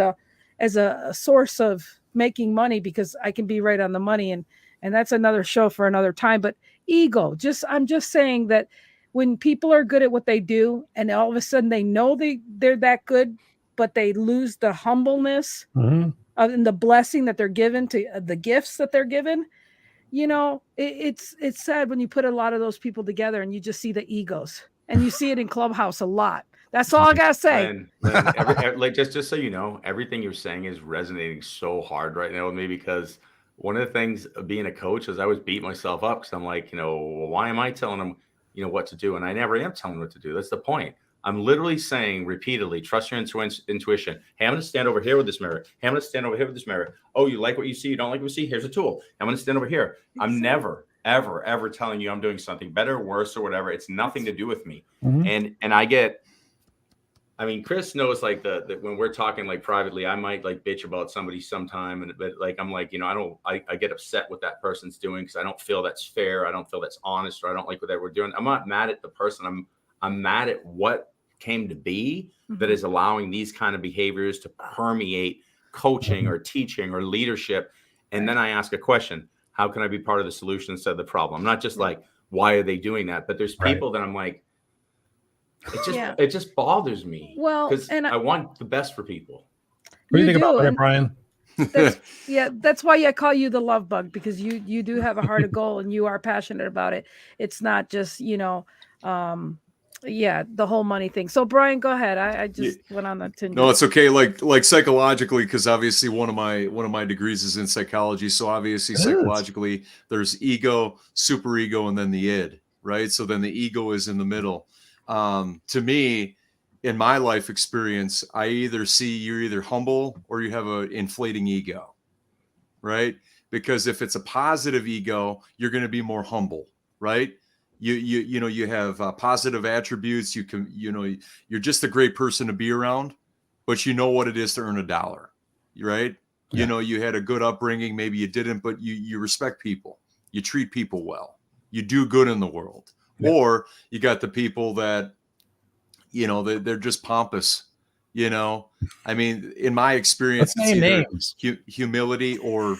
a source of making money, because I can be right on the money. And that's another show for another time. But ego, I'm just saying that when people are good at what they do and all of a sudden they know they're that good, but they lose the humbleness and the blessing that they're given to the gifts that they're given, it's sad when you put a lot of those people together and you just see the egos, and you see it in Clubhouse a lot. That's all I gotta say. And like just so you know, everything you're saying is resonating so hard right now with me, because one of the things of being a coach is I always beat myself up because I'm like, well, why am I telling them, what to do? And I never am telling them what to do. That's the point. I'm literally saying repeatedly, trust your intuition. Hey, I'm going to stand over here with this mirror. Hey, I'm going to stand over here with this mirror. Oh, you like what you see? You don't like what you see? Here's a tool. I'm going to stand over here. I'm never, ever, ever telling you I'm doing something better, worse, or whatever. It's nothing to do with me. And I get, Chris knows like the when we're talking like privately, I might like bitch about somebody sometime, but like I'm like, I get upset what that person's doing because I don't feel that's fair. I don't feel that's honest, or I don't like what they were doing. I'm not mad at the person. I'm mad at what came to be that is allowing these kind of behaviors to permeate coaching or teaching or leadership. And then I ask a question: how can I be part of the solution instead of the problem? I'm not just like, why are they doing that? But there's people that I'm like, it just bothers me. Well, because I want the best for people. What do you think about that, Brian? That's why I call you the love bug, because you do have a heart of gold and you are passionate about it. It's not just the whole money thing. So Brian, go ahead. I just went on that tangent. No, it's okay. Like psychologically, because obviously one of my degrees is in psychology. So obviously psychologically, there's ego, superego, and then the id, right? So then the ego is in the middle. To me, in my life experience, I either see you're either humble or you have an inflating ego, right? Because if it's a positive ego, you're going to be more humble, right? You have positive attributes. You can, you're just a great person to be around, but you know what it is to earn $1, right? Yeah. You had a good upbringing. Maybe you didn't, but you respect people. You treat people well. You do good in the world. Yeah. Or you got the people that, they're just pompous, in my experience, it's either humility or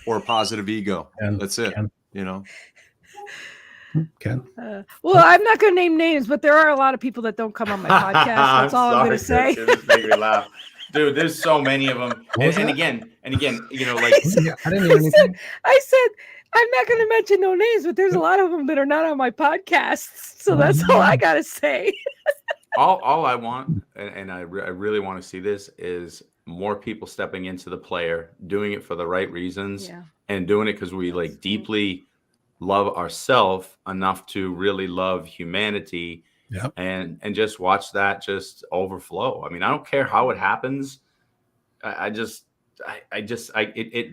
a positive ego. That's it, Ken. Well, I'm not going to name names, but there are a lot of people that don't come on my podcast. That's all I'm going to say. Just make me laugh. Dude, there's so many of them. And again, I didn't hear anything. I said, I'm not going to mention no names, but there's a lot of them that are not on my podcasts. So that's all I got to say. all I want, and I really want to see this, is more people stepping into the player, doing it for the right reasons, and doing it because we like deeply love ourselves enough to really love humanity. Yep. And just watch that just overflow. I don't care how it happens. It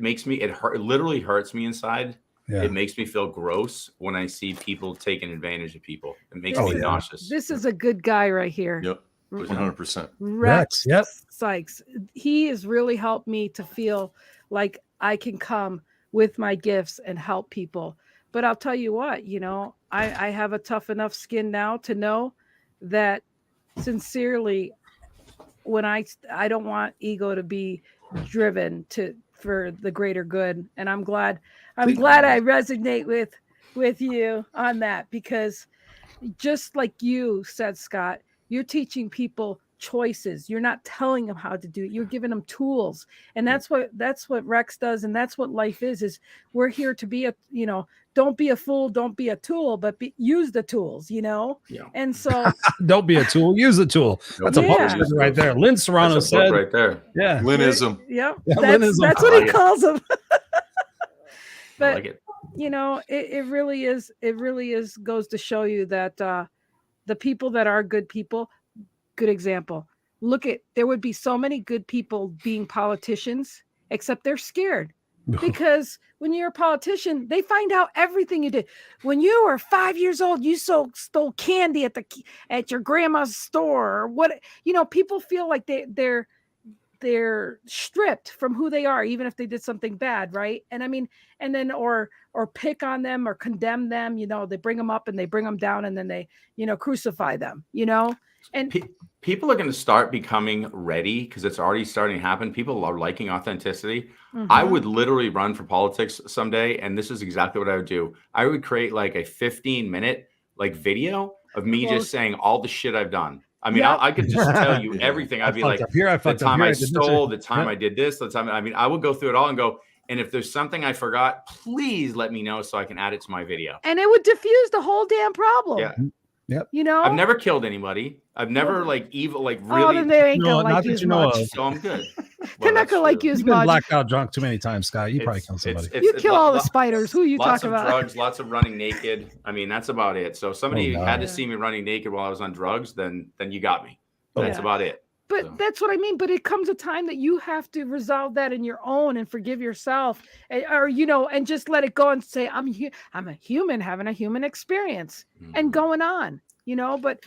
makes me, it literally hurts me inside. Yeah. It makes me feel gross when I see people taking advantage of people. It makes me nauseous. This is a good guy right here. Yep. 100%. Rex Sykes. He has really helped me to feel like I can come with my gifts and help people. But I'll tell you what, I have a tough enough skin now to know that sincerely, when I don't want ego to be driven for the greater good. And I'm glad I resonate with you on that, because just like you said, Scott, you're teaching people choices. You're not telling them how to do it. You're giving them tools. And that's what Rex does. And that's what life is we're here to be don't be a fool, don't be a tool, but use the tools, Yeah. And so don't be a tool, use the tool. That's a book right there. Lynn Serrano said right there. Yeah. Lynnism. Yeah. That's what he calls them. But I like it. It really is goes to show you that the people that are good people, good example. There would be so many good people being politicians, except they're scared. Because when you're a politician, they find out everything you did. When you were 5 years old, you stole candy at your grandma's store, or what? People feel like they're stripped from who they are, even if they did something bad, right? And and then or pick on them or condemn them. They bring them up and they bring them down, and then they crucify them. And people are going to start becoming ready, because it's already starting to happen. People are liking authenticity. Mm-hmm. I would literally run for politics someday, and this is exactly what I would do. I would create like a 15-minute video of me just saying all the shit I've done. I could just tell you everything. I'd be like, the time I stole, the time I did this, the time. I would go through it all and go, and if there's something I forgot, please let me know so I can add it to my video. And it would diffuse the whole damn problem. Yeah. Yep. You know, I've never killed anybody. I've never like evil, like really. Oh, then they ain't No, gonna not like that you as you know much. of. So I'm good. They're Well, not that's gonna like true. you as You've been much. blacked out drunk too many times, Scott. You probably killed somebody. You kill all the spiders. Who are you lots talking of about? drugs, lots of running naked. I mean, that's about it. So if somebody Oh, had to God. see me running naked while I was on drugs, then you got me. That's Yeah. about it. But So. that's what I mean. But it comes a time that you have to resolve that in your own and forgive yourself, or and just let it go and say, I'm a human having a human experience and going on. But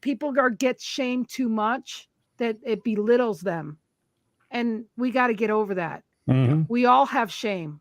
people get shamed too much that it belittles them, and we got to get over that. Mhm. We all have shame.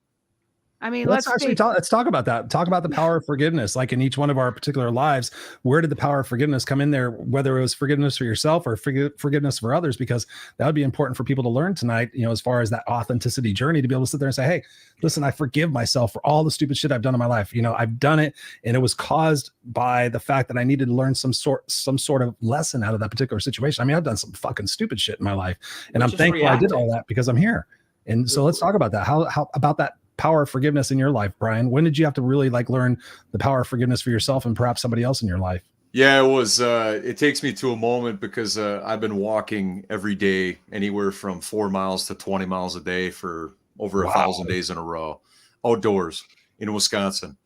I mean, let's talk about that. Talk about the power of forgiveness. Like in each one of our particular lives, where did the power of forgiveness come in there? Whether it was forgiveness for yourself or forgiveness for others, because that would be important for people to learn tonight. As far as that authenticity journey, to be able to sit there and say, "Hey, listen, I forgive myself for all the stupid shit I've done in my life. I've done it, and it was caused by the fact that I needed to learn some sort of lesson out of that particular situation. I mean, I've done some fucking stupid shit in my life, and I'm thankful I did all that because I'm here. And so let's talk about that. How about that power of forgiveness in your life, Brian? When did you have to really learn the power of forgiveness for yourself and perhaps somebody else in your life? Yeah, it was, it takes me to a moment because I've been walking every day, anywhere from 4 miles to 20 miles a day for over 1,000 days in a row, outdoors in Wisconsin.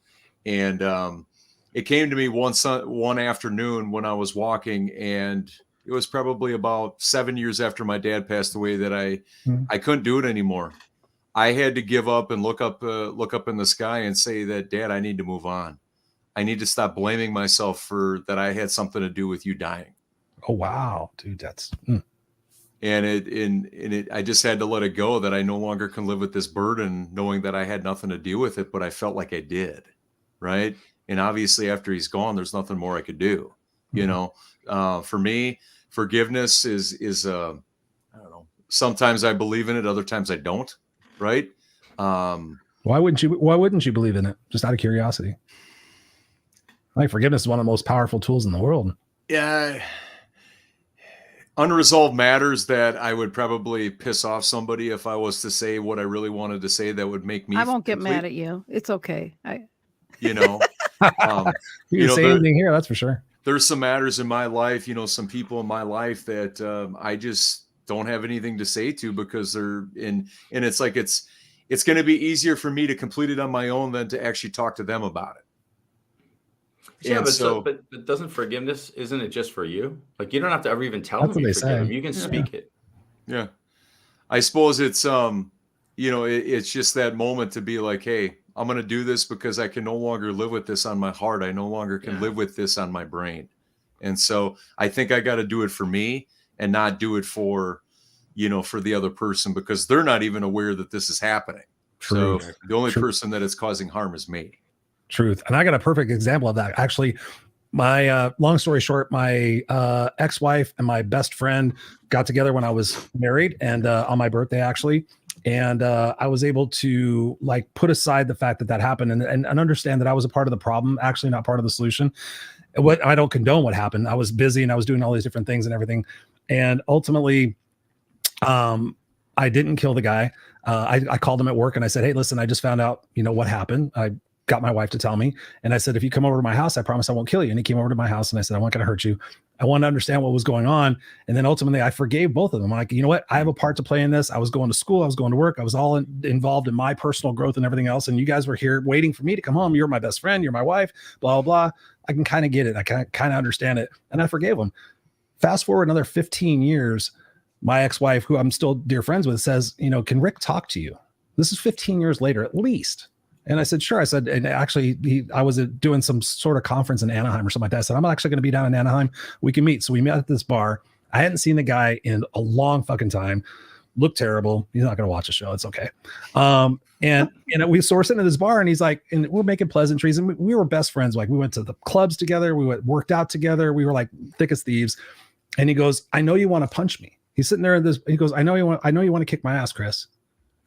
And it came to me one afternoon when I was walking, and it was probably about 7 years after my dad passed away that I couldn't do it anymore. I had to give up and look up in the sky and say that, Dad, I need to move on. I need to stop blaming myself for that I had something to do with you dying. Oh, wow, dude, that's. And I just had to let it go, that I no longer can live with this burden, knowing that I had nothing to do with it, but I felt like I did. Right. And obviously after he's gone, there's nothing more I could do. For me, forgiveness is I don't know. Sometimes I believe in it. Other times I don't. Right. Why wouldn't you believe in it? Just out of curiosity. I think forgiveness is one of the most powerful tools in the world. Yeah. Unresolved matters that I would probably piss off somebody if I was to say what I really wanted to say that would make me. I won't get mad at you. It's okay. You say anything here, that's for sure. There's some matters in my life, some people in my life that I just don't have anything to say to, because they're in, and it's like, it's going to be easier for me to complete it on my own than to actually talk to them about it. Yeah, but doesn't forgiveness, isn't it just for you? Like, you don't have to ever even tell them you forgive them. You can speak it. Yeah. I suppose it's, it's just that moment to be like, hey, I'm going to do this because I can no longer live with this on my heart. I no longer can live with this on my brain. And so I think I got to do it for me and not do it for the other person, because they're not even aware that this is happening. True. So the only person that is causing harm is me. Truth. And I got a perfect example of that. Actually, my long story short, my ex-wife and my best friend got together when I was married, and on my birthday, actually. And I was able to put aside the fact that happened and understand that I was a part of the problem, actually not part of the solution. I don't condone what happened. I was busy and I was doing all these different things and everything. And ultimately, I didn't kill the guy. I called him at work and I said, hey, listen, I just found out, what happened. I got my wife to tell me. And I said, if you come over to my house, I promise I won't kill you. And he came over to my house and I said, I'm not going to hurt you. I want to understand what was going on. And then ultimately I forgave both of them. I'm like, you know what? I have a part to play in this. I was going to school. I was going to work. I was all involved in my personal growth and everything else. And you guys were here waiting for me to come home. You're my best friend. You're my wife, blah, blah, blah. I can kind of get it. I can kind of understand it. And I forgave him. Fast forward another 15 years. My ex-wife, who I'm still dear friends with, says, can Rick talk to you? This is 15 years later, at least. And I said, sure. I said, and actually I was doing some sort of conference in Anaheim or something like that. I said, I'm actually going to be down in Anaheim. We can meet. So we met at this bar. I hadn't seen the guy in a long fucking time. Looked terrible. He's not going to watch the show. It's okay. And we're sitting at this bar and he's like, and we're making pleasantries and we were best friends. Like we went to the clubs together. We worked out together. We were like thick as thieves. And he goes, I know you want to punch me. He's sitting there he goes, I know you want to kick my ass, Chris.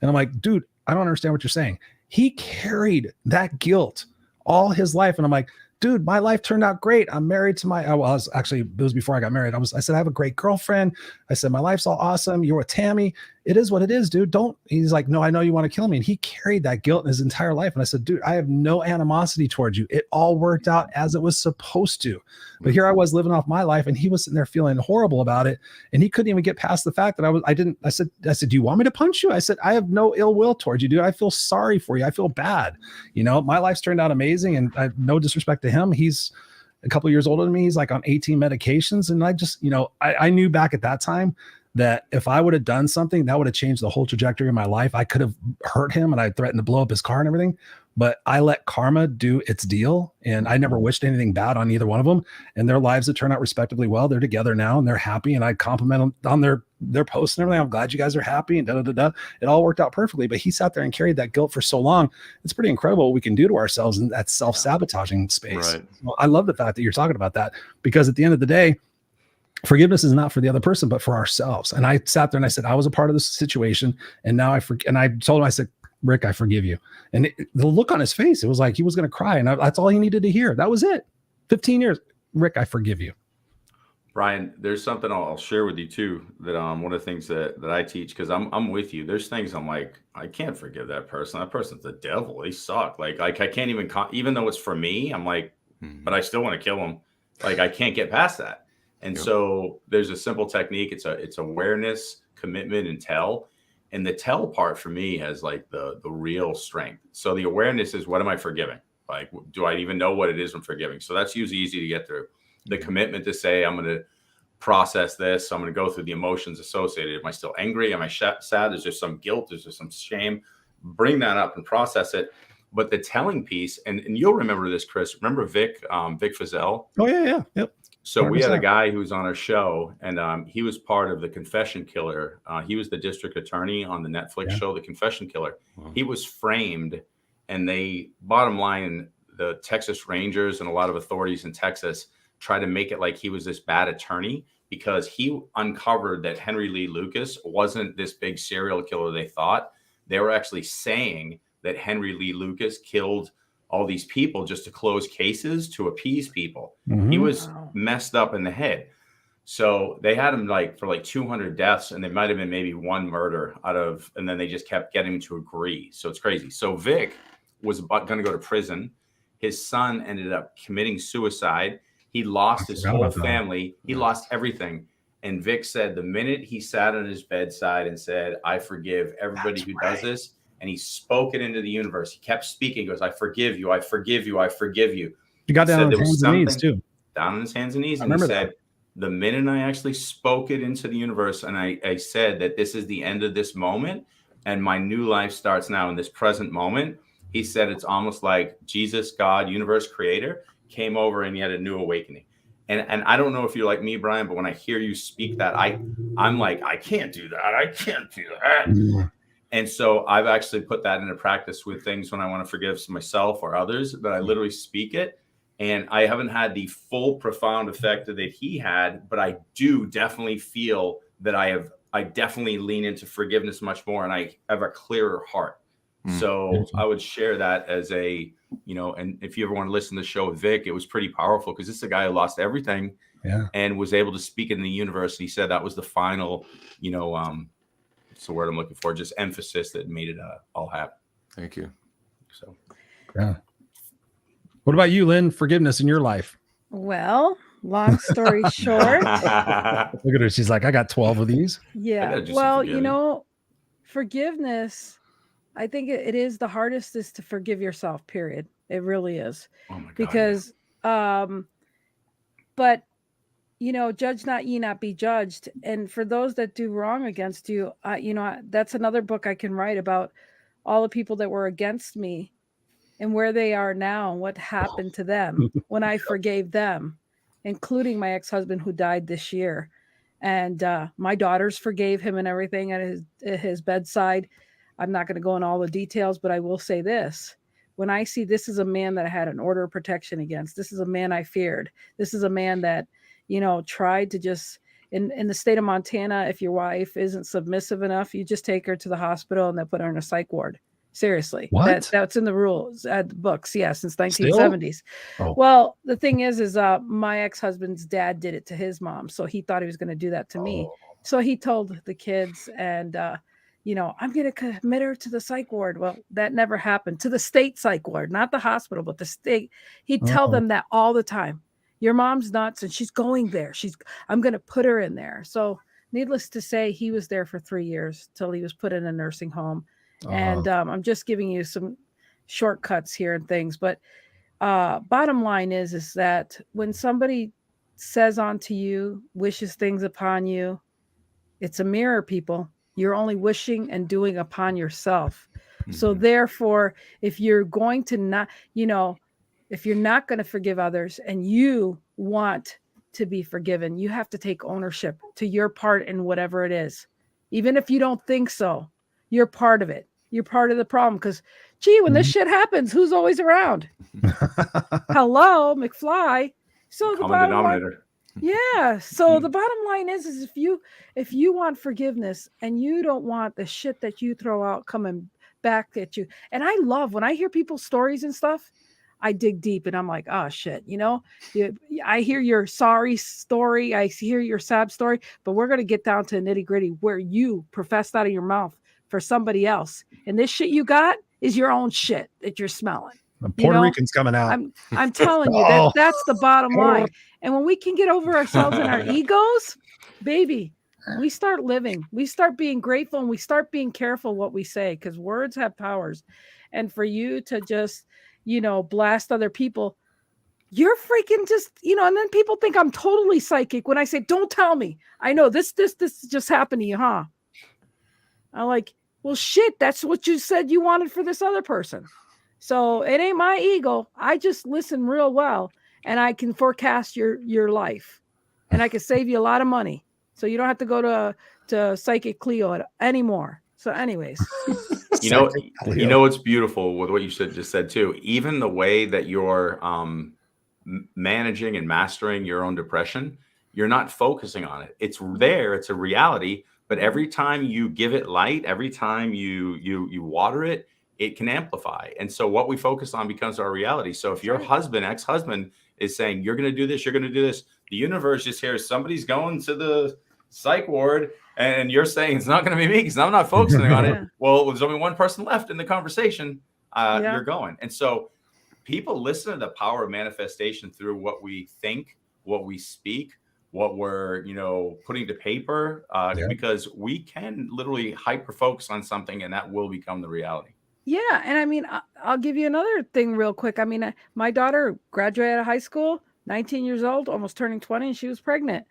And I'm like, dude, I don't understand what you're saying. He carried that guilt all his life. And I'm like, dude, my life turned out great. I'm married to it was before I got married. I said, I have a great girlfriend. I said, my life's all awesome. You're with Tammy. it is what it is, dude. He's like, no, I know you want to kill me. And he carried that guilt in his entire life. And I said, dude, I have no animosity towards you. It all worked out as it was supposed to. But here I was living off my life, and he was sitting there feeling horrible about it. And he couldn't even get past the fact that I said, do you want me to punch you? I said, I have no ill will towards you, dude. I feel sorry for you. I feel bad. My life's turned out amazing, and I have no disrespect to him. He's a couple of years older than me. He's like on 18 medications. And I just, I knew back at that time that if I would have done something, that would have changed the whole trajectory of my life. I could have hurt him, and I threatened to blow up his car and everything, but I let karma do its deal. And I never wished anything bad on either one of them, and their lives have turned out respectively well. They're together now and they're happy. And I compliment them on their posts and everything. I'm glad you guys are happy and It all worked out perfectly, but he sat there and carried that guilt for so long. It's pretty incredible what we can do to ourselves in that self-sabotaging space. Right. Well, I love the fact that you're talking about that, because at the end of the day, forgiveness is not for the other person, but for ourselves. And I sat there and I said, I was a part of this situation, and now and I told him, I said, Rick, I forgive you. And the look on his face, it was like he was going to cry. And that's all he needed to hear. That was it. 15 years. Rick, I forgive you. Brian, there's something I'll share with you too, that one of the things that I teach, because I'm with you. There's things I'm like, I can't forgive that person. That person's the devil. They suck. Like I can't even though it's for me, I'm like, but I still want to kill him. Like I can't get past that. And so there's a simple technique. It's awareness, commitment, and tell. And the tell part for me has like the real strength. So the awareness is, what am I forgiving? Like, do I even know what it is I'm forgiving? So that's usually easy to get through. The commitment to say, I'm going to process this. I'm going to go through the emotions associated. Am I still angry? Am I sad? Is there some guilt? Is there some shame? Bring that up and process it. But the telling piece, and you'll remember this, Chris. Remember Vic Fazell? Oh, yeah. Yep. So we had a guy who was on our show, and he was part of the Confession Killer. He was the district attorney on the Netflix show, The Confession Killer. Wow. He was framed, and bottom line, the Texas Rangers and a lot of authorities in Texas tried to make it like he was this bad attorney, because he uncovered that Henry Lee Lucas wasn't this big serial killer they thought. They were actually saying that Henry Lee Lucas killed all these people just to close cases to appease people. Mm-hmm. He was messed up in the head. So they had him for 200 deaths, and there might have been maybe one murder and then they just kept getting him to agree. So it's crazy. So Vic was going to go to prison. His son ended up committing suicide. He lost his whole family. He lost everything. And Vic said the minute he sat on his bedside and said, I forgive everybody who does this, and he spoke it into the universe. He kept speaking. He goes, I forgive you. I forgive you. I forgive you. He got down on his hands and knees too. Down on his hands and knees. And he said, the minute I actually spoke it into the universe, and I said that this is the end of this moment, and my new life starts now in this present moment, he said it's almost like Jesus, God, universe creator, came over and he had a new awakening. And I don't know if you're like me, Brian, but when I hear you speak that, I'm like, I can't do that. I can't do that. Mm-hmm. And so I've actually put that into practice with things when I want to forgive myself or others, that I literally speak it. And I haven't had the full profound effect that he had, but I do definitely feel that I definitely lean into forgiveness much more, and I have a clearer heart. So I would share that as and if you ever want to listen to the show with Vic, it was pretty powerful, because this is a guy who lost everything and was able to speak in the universe. And he said that was the final, it's the word I'm looking for, just emphasis that made it all happen. Thank you. So, yeah. What about you, Lynn? Forgiveness in your life? Well, long story short. Look at her. She's like, I got 12 of these. Yeah. Well, forgiveness, I think it is the hardest is to forgive yourself, period. It really is. Oh my God. Because, but, judge not, ye not be judged. And for those that do wrong against you, that's another book I can write about all the people that were against me and where they are now and what happened to them when I forgave them, including my ex-husband who died this year. And my daughters forgave him and everything at his bedside. I'm not going to go into all the details, but I will say this. When I see this is a man that I had an order of protection against, this is a man I feared. This is a man that, tried to just, in the state of Montana, if your wife isn't submissive enough, you just take her to the hospital and they put her in a psych ward. Seriously. What? That's in the rules, the books. Yeah, since 1970s. Oh. Well, the thing is my ex-husband's dad did it to his mom. So he thought he was going to do that to me. So he told the kids, and I'm going to commit her to the psych ward. Well, that never happened. To the state psych ward, not the hospital, but the state. He'd tell them that all the time. Your mom's nuts and she's going there. I'm going to put her in there. So needless to say, he was there for 3 years till he was put in a nursing home. And I'm just giving you some shortcuts here and things. But bottom line is that when somebody says onto you, wishes things upon you, it's a mirror, people. You're only wishing and doing upon yourself. Mm-hmm. So therefore, if you're going to not, if you're not going to forgive others and you want to be forgiven, you have to take ownership to your part in whatever it is. Even if you don't think so, you're part of it. You're part of the problem. Because, when this shit happens, who's always around? Hello, McFly. So the bottom line, So the bottom line is if you want forgiveness and you don't want the shit that you throw out coming back at you. And I love when I hear people's stories and stuff, I dig deep and I'm like, oh shit, I hear your sorry story. I hear your sad story, but we're going to get down to nitty gritty where you professed out of your mouth for somebody else. And this shit you got is your own shit that you're smelling. The Puerto Rican's coming out. I'm telling you that's the bottom line. And when we can get over ourselves and our egos, baby, we start living, we start being grateful, and we start being careful what we say, because words have powers. And for you to just, blast other people, you're freaking just, and then people think I'm totally psychic when I say, don't tell me. I know this just happened to you, huh? I'm like, well, shit, that's what you said you wanted for this other person. So it ain't my ego. I just listen real well, and I can forecast your life, and I can save you a lot of money. So you don't have to go to Psychic Cleo anymore. So anyways, you know what's beautiful with what you just said too. Even the way that you're managing and mastering your own depression, you're not focusing on it. It's there. It's a reality. But every time you give it light, every time you water it, it can amplify. And so what we focus on becomes our reality. So if your ex-husband is saying, you're going to do this, you're going to do this, the universe just hears somebody's going to the psych ward and you're saying it's not going to be me because I'm not focusing on it. Well, there's only one person left in the conversation. You're going. And so people listen to the power of manifestation through what we think, what we speak, what we're, putting to paper, because we can literally hyper focus on something and that will become the reality. Yeah. And I mean, I'll give you another thing real quick. I mean, my daughter graduated out of high school, 19 years old, almost turning 20, and she was pregnant.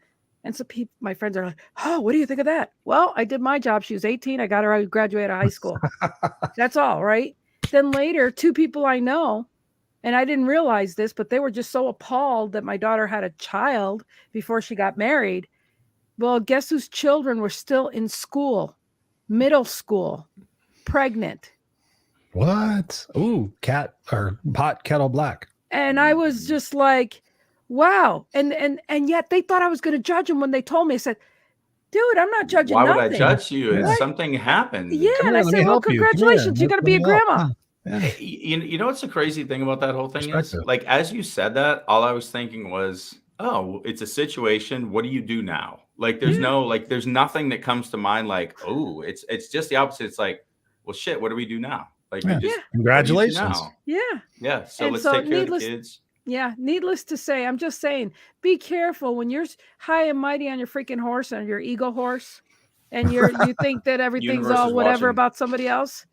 And so my friends are like, oh, what do you think of that? Well, I did my job. She was 18. I got her out of graduate out of high school. That's all, right? Then later, 2 people I know, and I didn't realize this, but they were just so appalled that my daughter had a child before she got married. Well, guess whose children were still in school, middle school, pregnant. What? Ooh, pot kettle black. And I was just like, wow. And yet they thought I was going to judge them when they told me. I said, dude, I'm not judging nothing. Why would I judge you? Something happened. Yeah. And I said, well, congratulations. You're going to be a grandma. Yeah. You know what's the crazy thing about that whole thing is? Like, as you said that, all I was thinking was, oh, it's a situation. What do you do now? Like, there's there's nothing that comes to mind like, oh, it's just the opposite. It's like, well, shit, what do we do now? Like, congratulations. Yeah. So let's take care of the kids. Yeah. Needless to say, I'm just saying, be careful when you're high and mighty on your freaking horse, on your ego horse, and you think that everything's all whatever about somebody else.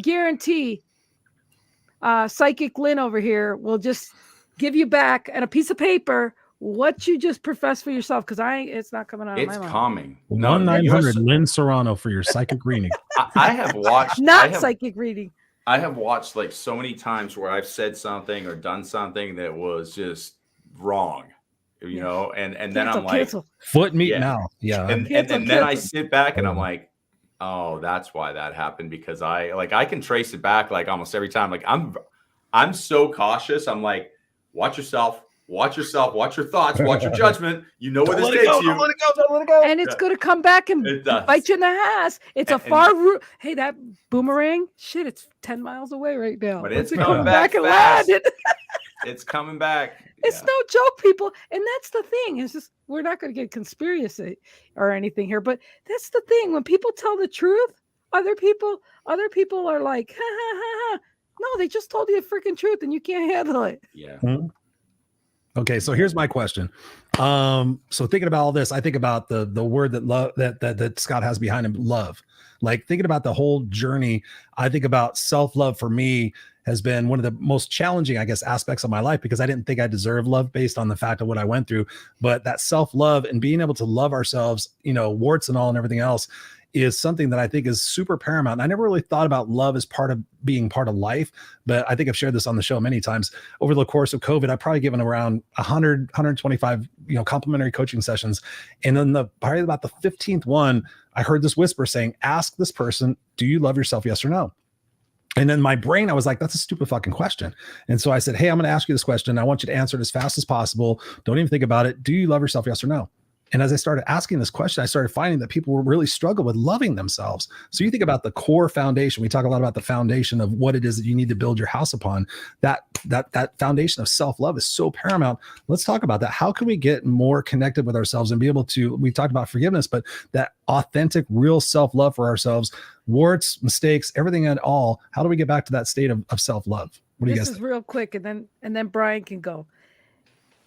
Guarantee Psychic Lynn over here will just give you back and a piece of paper what you just profess for yourself, because it's not coming out of my mouth. It's calming. 1-900 Lynn Serrano for your psychic reading. I have watched psychic reading. I have watched like so many times where I've said something or done something that was just wrong, and then I'm like, foot meat now. Yeah. And then I sit back and I'm like, oh, that's why that happened, because I can trace it back like almost every time. Like I'm so cautious. I'm like, watch yourself, watch your thoughts, watch your judgment. You know where this takes you. Don't let it go. And it's going to come back and bite you in the ass. It's a far route. Hey, that boomerang, shit, it's 10 miles away right now. But it's coming back and landed. It's coming back. It's no joke, people. And that's the thing. It's just, we're not going to get conspiracy or anything here, but that's the thing. When people tell the truth, other people are like, ha, ha, ha, ha. No, they just told you the freaking truth and you can't handle it. Yeah. Mm-hmm. Okay, so here's my question. So thinking about all this, I think about the word that love that Scott has behind him, love. Like thinking about the whole journey, I think about self-love for me has been one of the most challenging, I guess, aspects of my life, because I didn't think I deserved love based on the fact of what I went through. But that self-love and being able to love ourselves, warts and all and everything else, is something that I think is super paramount. And I never really thought about love as part of being part of life, but I think I've shared this on the show many times. Over the course of COVID, I've probably given around 100, 125, complimentary coaching sessions. And then probably about the 15th one, I heard this whisper saying, ask this person, do you love yourself? Yes or no? And then my brain, I was like, that's a stupid fucking question. And so I said, hey, I'm going to ask you this question. I want you to answer it as fast as possible. Don't even think about it. Do you love yourself? Yes or no? And as I started asking this question, I started finding that people really struggle with loving themselves. So you think about the core foundation. We talk a lot about the foundation of what it is that you need to build your house upon. That foundation of self-love is so paramount. Let's talk about that. How can we get more connected with ourselves and be able to, we talked about forgiveness, but that authentic, real self-love for ourselves, warts, mistakes, everything at all. How do we get back to that state of self-love? What do you guys think? This is real quick, and then Brian can go.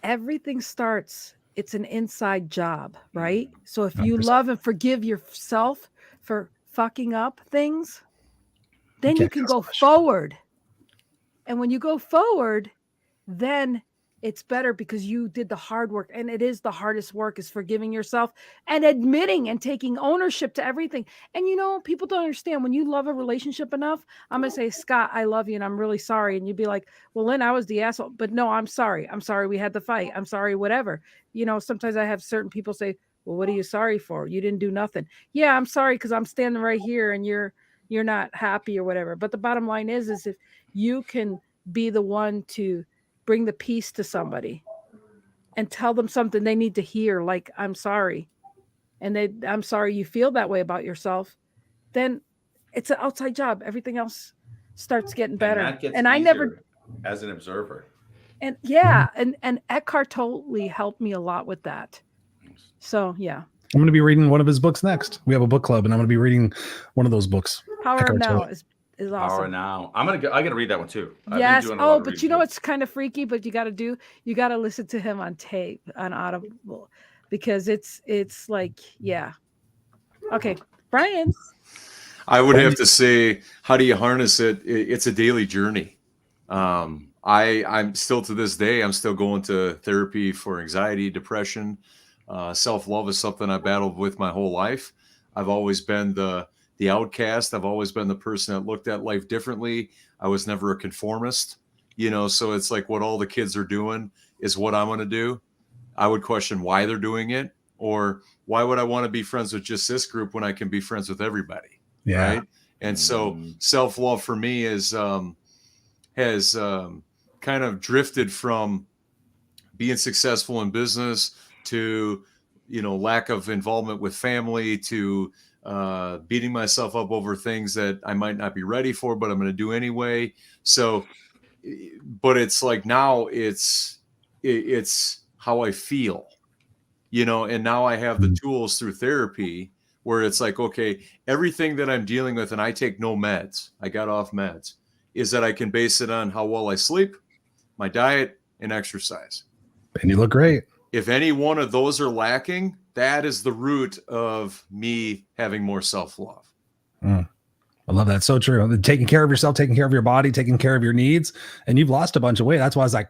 Everything starts, it's an inside job, right? So if you 100%. love and forgive yourself for fucking up things, then you can go forward. And when you go forward, then it's better because you did the hard work. And it is the hardest work, is forgiving yourself and admitting and taking ownership to everything. And people don't understand, when you love a relationship enough, I'm going to say, Scott, I love you and I'm really sorry. And you'd be like, well, Lynn, I was the asshole, but no, I'm sorry. I'm sorry we had the fight. I'm sorry, whatever. Sometimes I have certain people say, well, what are you sorry for? You didn't do nothing. Yeah, I'm sorry because I'm standing right here and you're not happy or whatever. But the bottom line is if you can be the one to bring the peace to somebody and tell them something they need to hear, like, I'm sorry. And I'm sorry you feel that way about yourself. Then it's an outside job. Everything else starts getting better. And that gets and I never, as an observer. And yeah. And Eckhart totally helped me a lot with that. So yeah. I'm going to be reading one of his books next. We have a book club and I'm going to be reading one of those books. Power of Now is awesome. Power Now. I gotta read that one too. Yes. Oh, but it's kind of freaky, but you got to listen to him on tape, on Audible, because it's like, yeah. Okay. Brian. I would have to say, how do you harness it? It's a daily journey. I'm still, to this day, I'm still going to therapy for anxiety, depression. Self-love is something I battled with my whole life. I've always been the outcast. I've always been the person that looked at life differently. I was never a conformist, so it's like what all the kids are doing is what I'm going to do. I would question why they're doing it, or why would I want to be friends with just this group when I can be friends with everybody? Yeah. Right. And so self-love for me has kind of drifted from being successful in business to, lack of involvement with family, to beating myself up over things that I might not be ready for, but I'm going to do anyway. So, but it's like, now it's how I feel, and now I have the tools through therapy where it's like, okay, everything that I'm dealing with, and I take no meds, I got off meds, is that I can base it on how well I sleep, my diet, and exercise. And you look great. If any one of those are lacking, that is the root of me having more self-love. I love that. So true. Taking care of yourself, taking care of your body, taking care of your needs. And you've lost a bunch of weight. That's why I was like,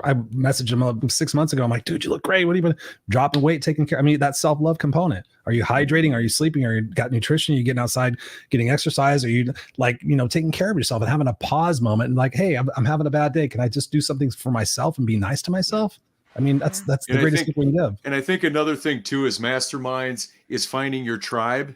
I messaged him 6 months ago. I'm like, dude, you look great. What have you been dropping weight, taking care? I mean, that self-love component. Are you hydrating? Are you sleeping? Are you got nutrition? Are you getting outside, getting exercise? Are you taking care of yourself and having a pause moment and like, hey, I'm having a bad day. Can I just do something for myself and be nice to myself? I mean, that's the greatest thing we can give. And I think another thing too is masterminds is finding your tribe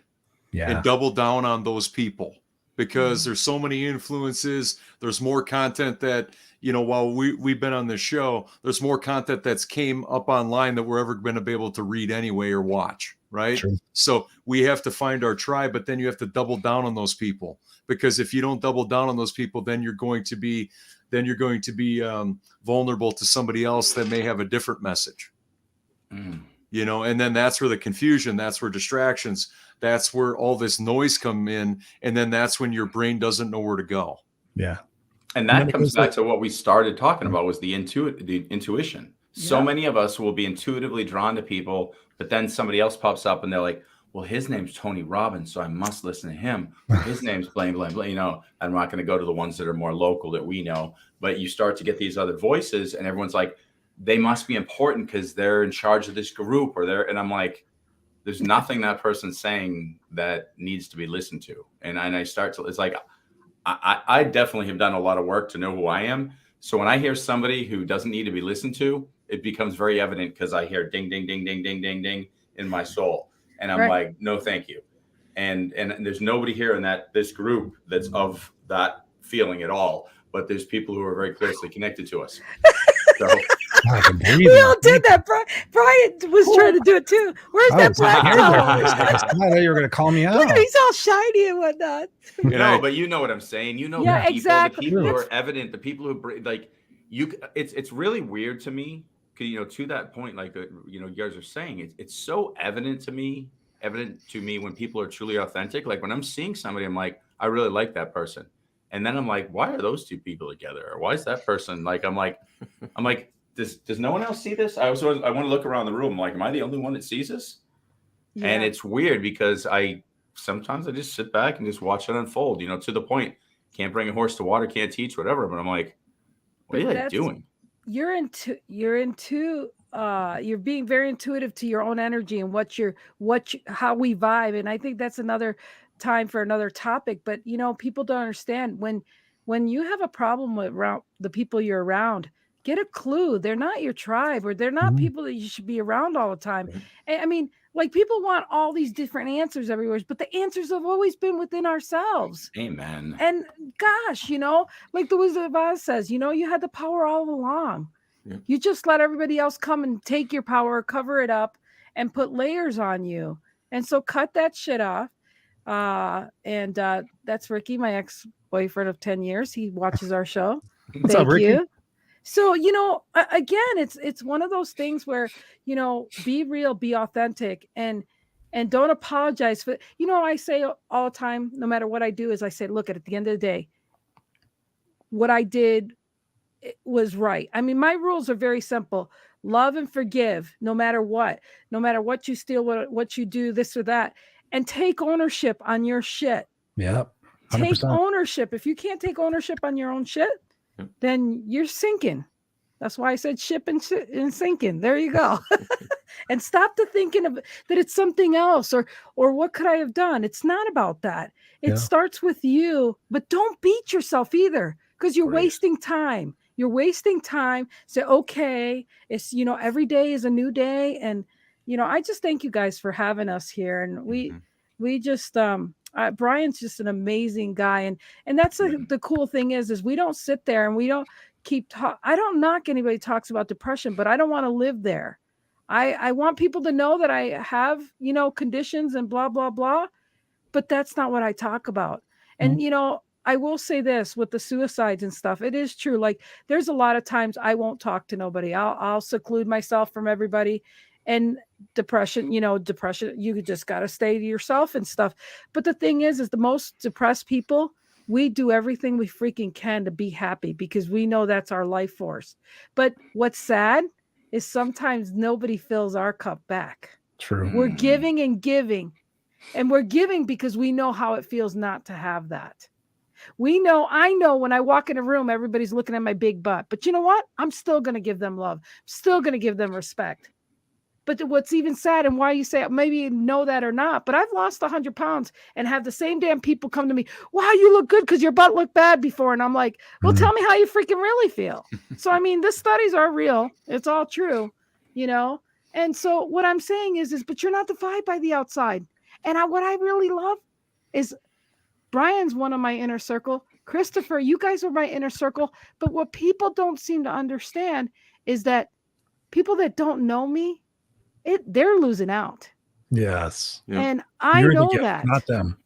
and double down on those people, because there's so many influences. There's more content that, while we've been on this show, there's more content that's came up online that we're ever going to be able to read anyway or watch. Right. True. So we have to find our tribe, but then you have to double down on those people, because if you don't double down on those people, then you're going to be vulnerable to somebody else that may have a different message. you know, and then that's where the confusion, that's where distractions, that's where all this noise come in. And then that's when your brain doesn't know where to go. Yeah. And that comes back to what we started talking about, was the intuition. So many of us will be intuitively drawn to people, but then somebody else pops up and they're like, well, his name's Tony Robbins, so I must listen to him. His name's blank, blank, blank. You know, I'm not going to go to the ones that are more local that we know, but you start to get these other voices and everyone's like, they must be important because they're in charge of this group or they're, and I'm like, there's nothing that person's saying that needs to be listened to. And I start to, it's like, I definitely have done a lot of work to know who I am. So when I hear somebody who doesn't need to be listened to, it becomes very evident because I hear ding, ding, ding, ding, ding, ding, ding in my soul. And I'm like, no, thank you. And there's nobody here in this group that's of that feeling at all. But there's people who are very closely connected to us. So we all did that. Brian was trying to do it too. Where's that black color? I thought you were going to call me out. Look at he's all shiny and whatnot. No, but you know what I'm saying. You know, yeah, the people who are evident, the people who like you. It's really weird to me. You know, to that point, like you know, you guys are saying, it's so evident to me when people are truly authentic. Like when I'm seeing somebody, I'm like, I really like that person, and then I'm like, why are those two people together? Or why is that person like? I'm like, does no one else see this? I want to look around the room. Like, am I the only one that sees this? Yeah. And it's weird because sometimes I just sit back and just watch it unfold. You know, to the point, can't bring a horse to water, can't teach, whatever. But I'm like, what are they doing? You're being very intuitive to your own energy and how we vibe. And I think that's another time for another topic. But you know, people don't understand when you have a problem with the people you're around, get a clue. They're not your tribe, or they're not people that you should be around all the time. And, I mean, like, people want all these different answers everywhere, but the answers have always been within ourselves. Amen. And gosh, you know, like the Wizard of Oz says, you know, you had the power all along. Yeah. You just let everybody else come and take your power, cover it up, and put layers on you. And so cut that shit off. And that's Ricky, my ex-boyfriend of 10 years. He watches our show. What's up, Ricky? You. So, you know, again, it's one of those things where, you know, be real, be authentic, and don't apologize for, you know, I say all the time, no matter what I do, is I say, look, at the end of the day, what I did was right. I mean, my rules are very simple. Love and forgive, no matter what you steal, what you do, this or that, and take ownership on your shit. Yeah. Take ownership. If you can't take ownership on your own shit, then you're sinking. That's why I said ship and sinking. There you go. And stop the thinking of that it's something else or what could I have done? It's not about that. It starts with you, but don't beat yourself either, because you're wasting time. You're wasting time. Say, okay, it's, you know, every day is a new day. And, you know, I just thank you guys for having us here. And we just, Brian's just an amazing guy. And that's the cool thing is we don't sit there and we don't keep I don't knock anybody who talks about depression, but I don't want to live there. I want people to know that I have, you know, conditions and blah, blah, blah, but that's not what I talk about. And, you know, I will say this with the suicides and stuff. It is true. Like, there's a lot of times I won't talk to nobody. I'll seclude myself from everybody. And depression, you just got to stay to yourself and stuff. But the thing is the most depressed people, we do everything we freaking can to be happy because we know that's our life force. But what's sad is sometimes nobody fills our cup back. True. We're giving and giving, and we're giving because we know how it feels not to have that. I know when I walk in a room, everybody's looking at my big butt, but you know what? I'm still going to give them love. I'm still going to give them respect. But what's even sad, and why you say, maybe you know that or not, but I've lost 100 pounds and have the same damn people come to me, wow, you look good because your butt looked bad before. And I'm like, well, tell me how you freaking really feel. So, I mean, the studies are real. It's all true, you know? And so what I'm saying is, but you're not defined by the outside. And what I really love is Brian's one of my inner circle. Christopher, you guys are my inner circle. But what people don't seem to understand is that people that don't know me, they're losing out. Yes. And I know that. Not them.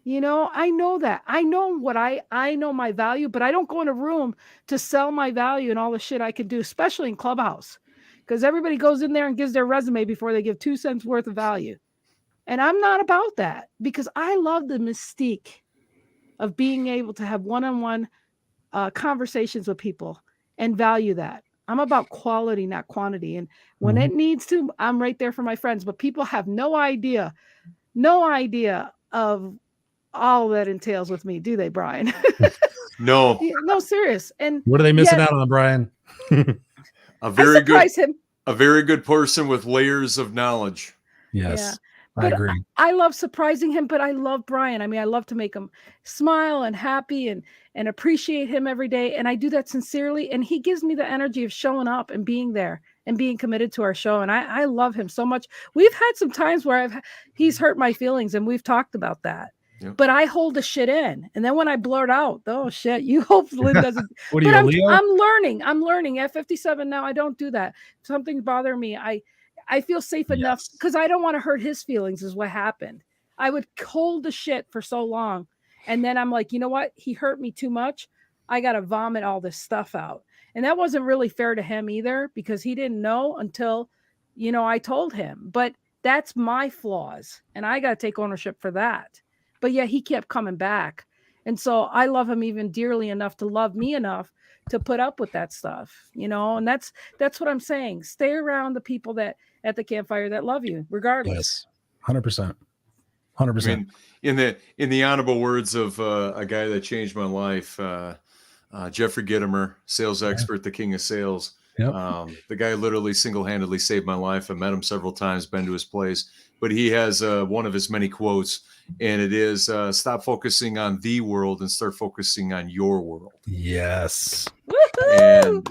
You know, I know that. I know what I know my value, but I don't go in a room to sell my value and all the shit I can do, especially in Clubhouse. because everybody goes in there and gives their resume before they give 2 cents worth of value. And I'm not about that, because I love the mystique of being able to have one-on-one conversations with people and value that. I'm about quality, not quantity. And when it needs to, I'm right there for my friends. But people have no idea of all that entails with me, do they, Brian? No. No, serious. And what are they missing out on, Brian? A very him. A very good person with layers of knowledge. Yes. Yeah. I agree. I love surprising him, but I love Brian. I mean, I love to make him smile and happy and appreciate him every day. And I do that sincerely. And he gives me the energy of showing up and being there and being committed to our show. And I love him so much. We've had some times where he's hurt my feelings, and we've talked about that. Yep. But I hold the shit in. And then when I blurt out, oh shit, you hope Lynn doesn't. What are you, Leo? I'm learning. At 57 now, I don't do that. Something's bothering me. I feel safe enough because I don't want to hurt his feelings is what happened. I would hold the shit for so long. And then I'm like, you know what? He hurt me too much. I got to vomit all this stuff out. And that wasn't really fair to him either, because he didn't know until, I told him. But that's my flaws. And I got to take ownership for that. But yeah, he kept coming back. And so I love him even dearly enough to love me enough to put up with that stuff, and that's what I'm saying. Stay around the people that at the campfire that love you regardless. Yes. 100%. 100%. I mean, in the honorable words of a guy that changed my life, Jeffrey Gittimer, sales expert, the king of sales. Yep. The guy literally single-handedly saved my life. I met him several times, been to his place, but he has one of his many quotes, and it is stop focusing on the world and start focusing on your world. Yes. And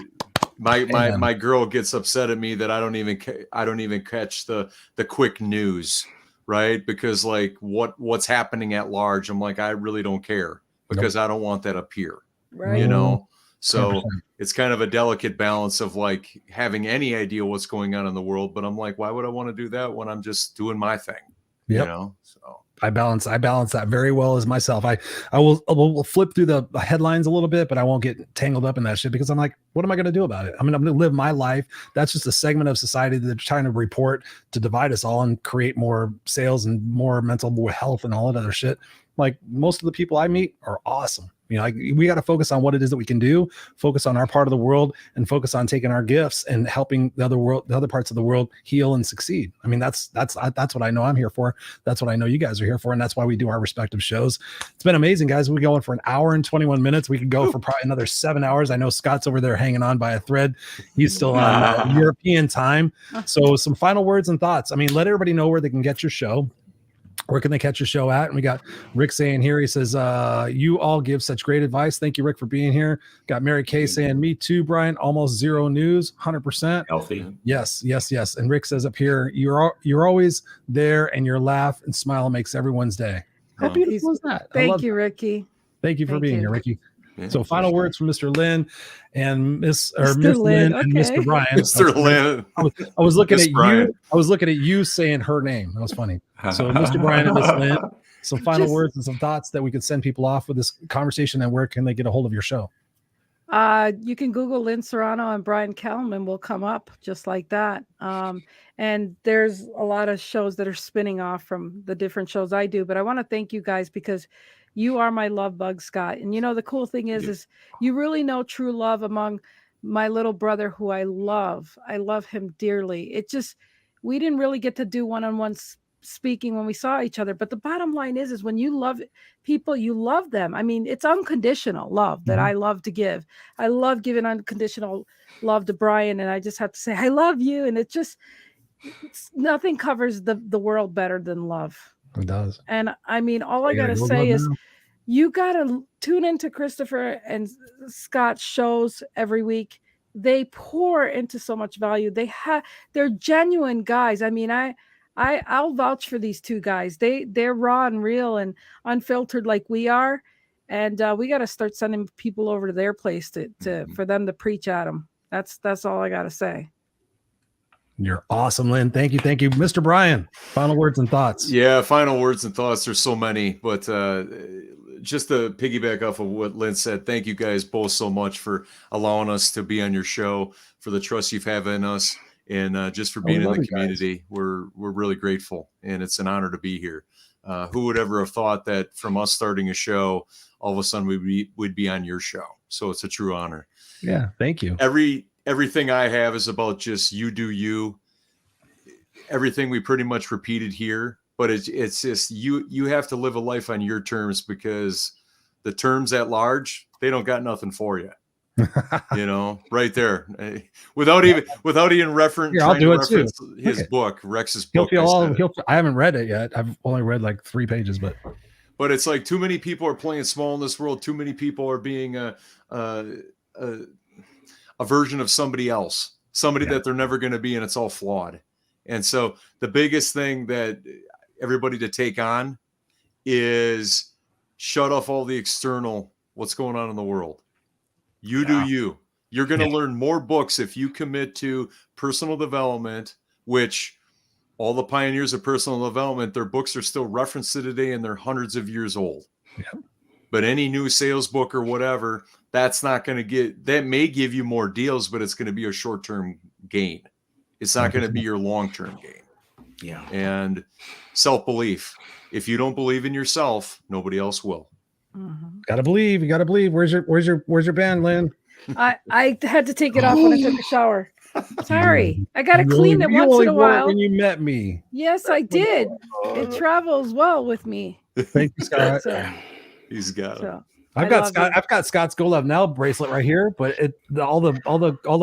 my girl gets upset at me that I don't even catch the quick news, right? Because like what's happening at large, I'm like, I really don't care, because I don't want that up here. Right. So 100%. It's kind of a delicate balance of like having any idea what's going on in the world, but I'm like, why would I want to do that when I'm just doing my thing? Yep. So I balance that very well as myself. I will flip through the headlines a little bit, but I won't get tangled up in that shit, because I'm like, what am I going to do about it? I mean, I'm going to live my life. That's just a segment of society that they're trying to report to divide us all and create more sales and more mental health and all that other shit. Like, most of the people I meet are awesome. We got to focus on what it is that we can do, focus on our part of the world, and focus on taking our gifts and helping the other parts of the world heal and succeed. I mean, that's what I know I'm here for. That's what I know you guys are here for. And that's why we do our respective shows. It's been amazing, guys. We're going for an hour and 21 minutes. We could go for probably another 7 hours. I know Scott's over there hanging on by a thread. He's still on European time. So some final words and thoughts. I mean, let everybody know where they can get your show. Where can they catch your show at? And we got Rick saying here, he says, you all give such great advice. Thank you, Rick, for being here. Got Mary Kay saying, me too, Brian, almost zero news, 100%. Healthy. Yes. And Rick says up here, you're always there, and your laugh and smile makes everyone's day. How beautiful is that? Thank you, Ricky. Thank you for being here, Ricky. So final words from Mr. Lynn and Miss Lynn, Lynn and Mr. Brian. Mr. Lynn. I was looking Miss at Brian. you. I was looking at you saying her name. That was funny. So Mr. Brian and Miss Lynn, some final words and some thoughts that we could send people off with this conversation, and where can they get a hold of your show? You can Google Lynn Serrano and Brian Kelm, and we'll come up just like that. And there's a lot of shows that are spinning off from the different shows I do, but I want to thank you guys, because you are my love bug, Scott. And the cool thing is you really know true love among my little brother, who I love. I love him dearly. We didn't really get to do one-on-one speaking when we saw each other, but the bottom line is when you love people, you love them. I mean, it's unconditional love that I love to give. I love giving unconditional love to Brian, and I just have to say, I love you. And nothing covers the world better than love. It does. And I mean, all I got to say is you got to tune into Christopher and Scott's shows every week. They pour into so much value. They're genuine guys. I mean, I'll vouch for these two guys. They're raw and real and unfiltered like we are. And we got to start sending people over to their place for them to preach at them. That's all I got to say. You're awesome, Lynn. Thank you. Mr. Brian, final words and thoughts. Yeah, final words and thoughts. There's so many, but just to piggyback off of what Lynn said, thank you guys both so much for allowing us to be on your show, for the trust you've had in us, and just for being in love the you guys. community. We're really grateful, and it's an honor to be here. Who would ever have thought that from us starting a show, all of a sudden we'd be on your show? So it's a true honor. Yeah, thank you. Everything I have is about just you do you. Everything we pretty much repeated here, but it's just you have to live a life on your terms, because the terms at large, they don't got nothing for you. Right there, without even reference. Here, I'll do it too. His book, Rex's book. I haven't read it yet. I've only read like 3 pages, but it's like too many people are playing small in this world. Too many people are being a version of somebody else, that they're never going to be, and it's all flawed. And so the biggest thing that everybody to take on is shut off all the external, what's going on in the world. You do you. You're going to learn more books if you commit to personal development, which all the pioneers of personal development, their books are still referenced to today, and they're hundreds of years old. Yeah. But any new sales book or whatever, that's not going to that may give you more deals, but it's going to be a short-term gain. It's not going to be your long-term gain. Yeah. And self-belief. If you don't believe in yourself, nobody else will. Mm-hmm. Gotta believe. You gotta believe. Where's your band, Lynn? I had to take it off when I took a shower. Sorry, I gotta clean it once in a while. When you met me, yes, I did. It travels well with me. Thank you, Scott. He's got it. I've got Scott's Go Love Now bracelet right here, but all the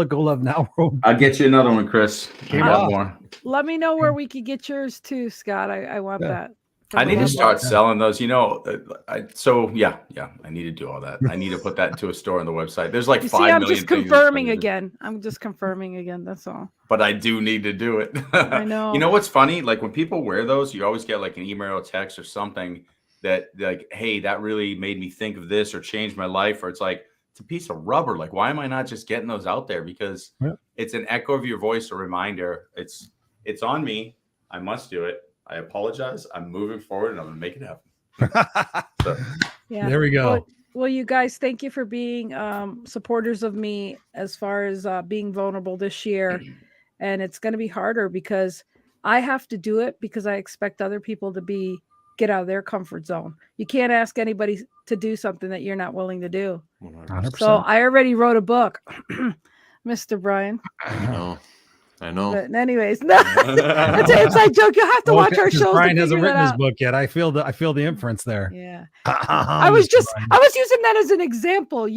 Go Love Now. I'll get you another one, Chris. More. Let me know where we could get yours too, Scott. I want that. I need to start selling those. I need to do all that. I need to put that into a store on the website. There's like 5 million. I'm just confirming again. I'm just confirming again. That's all. But I do need to do it. I know. You know what's funny? Like when people wear those, you always get like an email or text or something that like, hey, that really made me think of this or changed my life. Or it's like, it's a piece of rubber. Like, why am I not just getting those out there? Because it's an echo of your voice, a reminder. It's on me. I must do it. I apologize. I'm moving forward and I'm going to make it happen. There we go. Well, you guys, thank you for being supporters of me as far as being vulnerable this year. And it's going to be harder because I have to do it because I expect other people to get out of their comfort zone. You can't ask anybody to do something that you're not willing to do. 100%. So I already wrote a book, Mr. Brian. I know. But anyways, no, that's an inside joke. You'll have to watch our shows. Brian hasn't written his book yet. I feel the inference there. Yeah. I was using that as an example,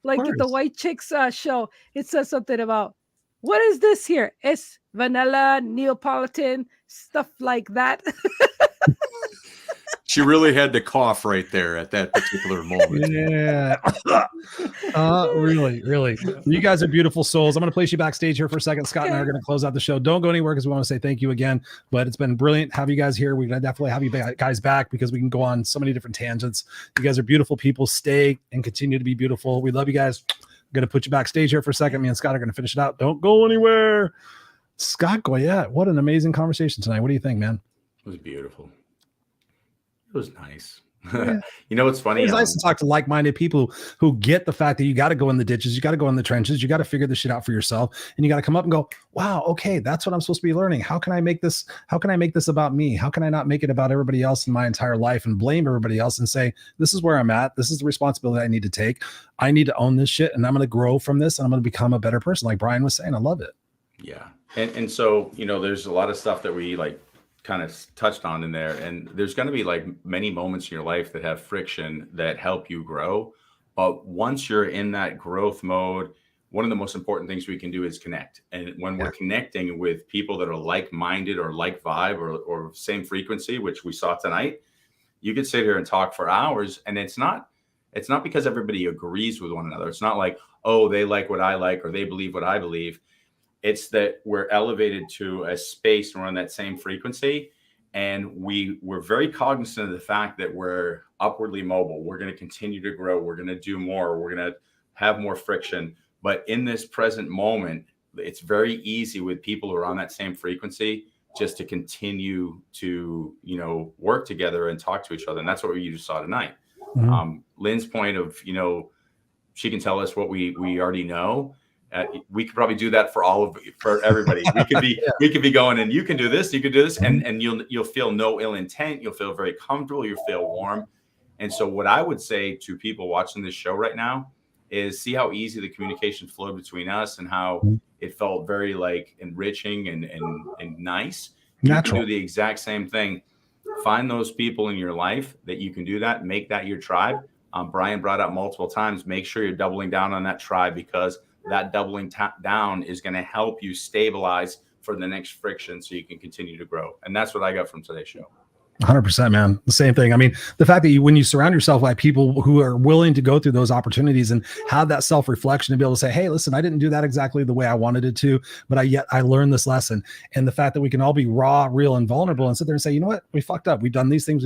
like the White Chicks show. It says something about, what is this here? It's vanilla, Neapolitan, stuff like that. She really had to cough right there at that particular moment. Yeah. Really. You guys are beautiful souls. I'm going to place you backstage here for a second. Scott and I are going to close out the show. Don't go anywhere because we want to say thank you again. But it's been brilliant to have you guys here. We're going to definitely have you guys back because we can go on so many different tangents. You guys are beautiful people. Stay and continue to be beautiful. We love you guys. I'm going to put you backstage here for a second. Me and Scott are going to finish it out. Don't go anywhere. Scott Goyette, what an amazing conversation tonight. What do you think, man? It was beautiful. It was nice. Yeah. What's funny? It's nice to talk to like-minded people who get the fact that you got to go in the ditches, you got to go in the trenches, you got to figure this shit out for yourself, and you got to come up and go, wow, okay, that's what I'm supposed to be learning. How can I make this about me? How can I not make it about everybody else in my entire life and blame everybody else and say, this is where I'm at. This is the responsibility I need to take. I need to own this shit, and I'm going to grow from this, and I'm going to become a better person. Like Brian was saying, I love it. Yeah. And so, there's a lot of stuff that we like kind of touched on in there, and there's going to be like many moments in your life that have friction that help you grow. But once you're in that growth mode, one of the most important things we can do is connect. And when we're connecting with people that are like-minded or like vibe or same frequency, which we saw tonight, you could sit here and talk for hours. And it's not because everybody agrees with one another. It's not like, oh, they like what I like or they believe what I believe. It's that we're elevated to a space and we're on that same frequency. And we're very cognizant of the fact that we're upwardly mobile. We're going to continue to grow. We're going to do more. We're going to have more friction. But in this present moment, it's very easy with people who are on that same frequency just to continue to, work together and talk to each other. And that's what you just saw tonight. Mm-hmm. Lynn's point of, she can tell us what we already know. We could probably do that for everybody. We could be going, and you can do this, and you'll feel no ill intent. You'll feel very comfortable. You'll feel warm. And so what I would say to people watching this show right now is see how easy the communication flowed between us and how it felt very like enriching and nice. Natural. You can do the exact same thing. Find those people in your life that you can do that. Make that your tribe. Brian brought up multiple times, make sure you're doubling down on that tribe, because that doubling down is going to help you stabilize for the next friction so you can continue to grow. And that's what I got from today's show. 100%, man. The same thing. I mean, the fact that when you surround yourself by people who are willing to go through those opportunities and have that self-reflection and be able to say, hey, listen, I didn't do that exactly the way I wanted it to, but I learned this lesson. And the fact that we can all be raw, real, and vulnerable and sit there and say, you know what, we fucked up. We've done these things,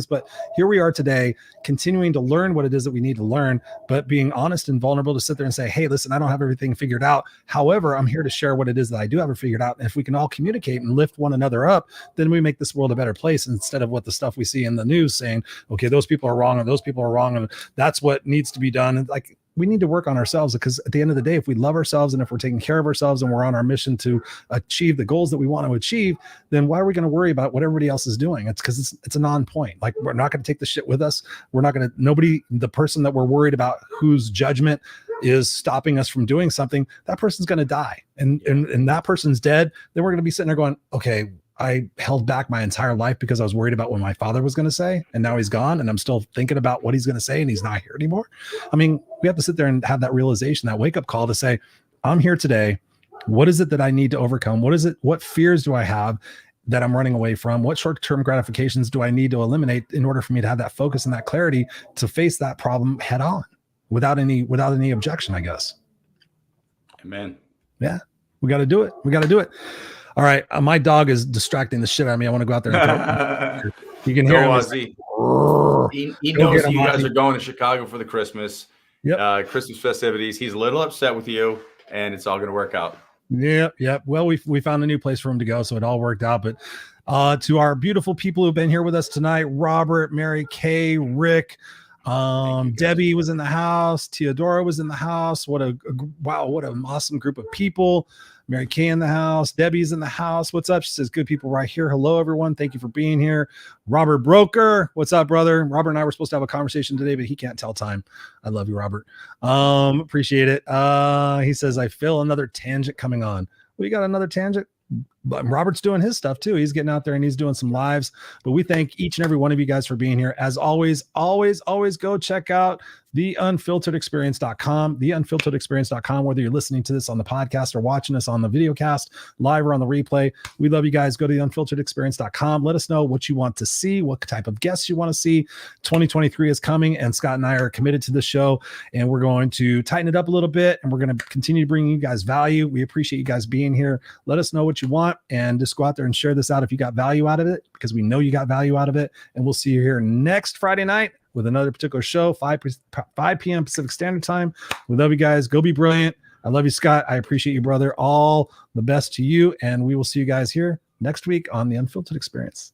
but here we are today, continuing to learn what it is that we need to learn, but being honest and vulnerable to sit there and say, hey, listen, I don't have everything figured out. However, I'm here to share what it is that I do have it figured out. And if we can all communicate and lift one another up, then we make this world a better place, instead of what the stuff we see in the news saying, okay, those people are wrong and those people are wrong and that's what needs to be done. And like, we need to work on ourselves, because at the end of the day, if we love ourselves and if we're taking care of ourselves and we're on our mission to achieve the goals that we want to achieve, then why are we going to worry about what everybody else is doing? It's because it's a non-point. Like, we're not going to take the shit with us. We're not going to, the person that we're worried about whose judgment is stopping us from doing something, that person's going to die. And that person's dead. Then we're going to be sitting there going, okay, I held back my entire life because I was worried about what my father was going to say. And now he's gone and I'm still thinking about what he's going to say and he's not here anymore. I mean, we have to sit there and have that realization, that wake up call to say, I'm here today. What is it that I need to overcome? What fears do I have that I'm running away from? What short-term gratifications do I need to eliminate in order for me to have that focus and that clarity to face that problem head on without any objection, I guess. Amen. Yeah, we got to do it. All right, my dog is distracting the shit out of me. I want to go out there and you can hear him. He knows you guys are going to Chicago for the Christmas festivities. He's a little upset with you, and it's all going to work out. Yep. Well, we found a new place for him to go, so it all worked out. But to our beautiful people who've been here with us tonight, Robert, Mary Kay, Rick, Debbie was in the house, Teodora was in the house. What an awesome group of people. Mary Kay in the house. Debbie's in the house. What's up? She says, good people right here. Hello, everyone. Thank you for being here. Robert Broker. What's up, brother? Robert and I were supposed to have a conversation today, but he can't tell time. I love you, Robert. Appreciate it. He says, I feel another tangent coming on. We got another tangent. But Robert's doing his stuff too. He's getting out there and he's doing some lives. But we thank each and every one of you guys for being here. As always, go check out theunfilteredexperience.com, theunfilteredexperience.com, whether you're listening to this on the podcast or watching us on the video cast, live or on the replay. We love you guys. Go to theunfilteredexperience.com. Let us know what you want to see, what type of guests you want to see. 2023 is coming, and Scott and I are committed to the show, and we're going to tighten it up a little bit, and we're going to continue to bring you guys value. We appreciate you guys being here. Let us know what you want, and just go out there and share this out if you got value out of it, because we know you got value out of it. And we'll see you here next Friday night with another particular show, 5 p.m. Pacific Standard Time. We love you guys. Go be brilliant. I love you, Scott. I appreciate you, brother. All the best to you. And we will see you guys here next week on The Unfiltered Experience.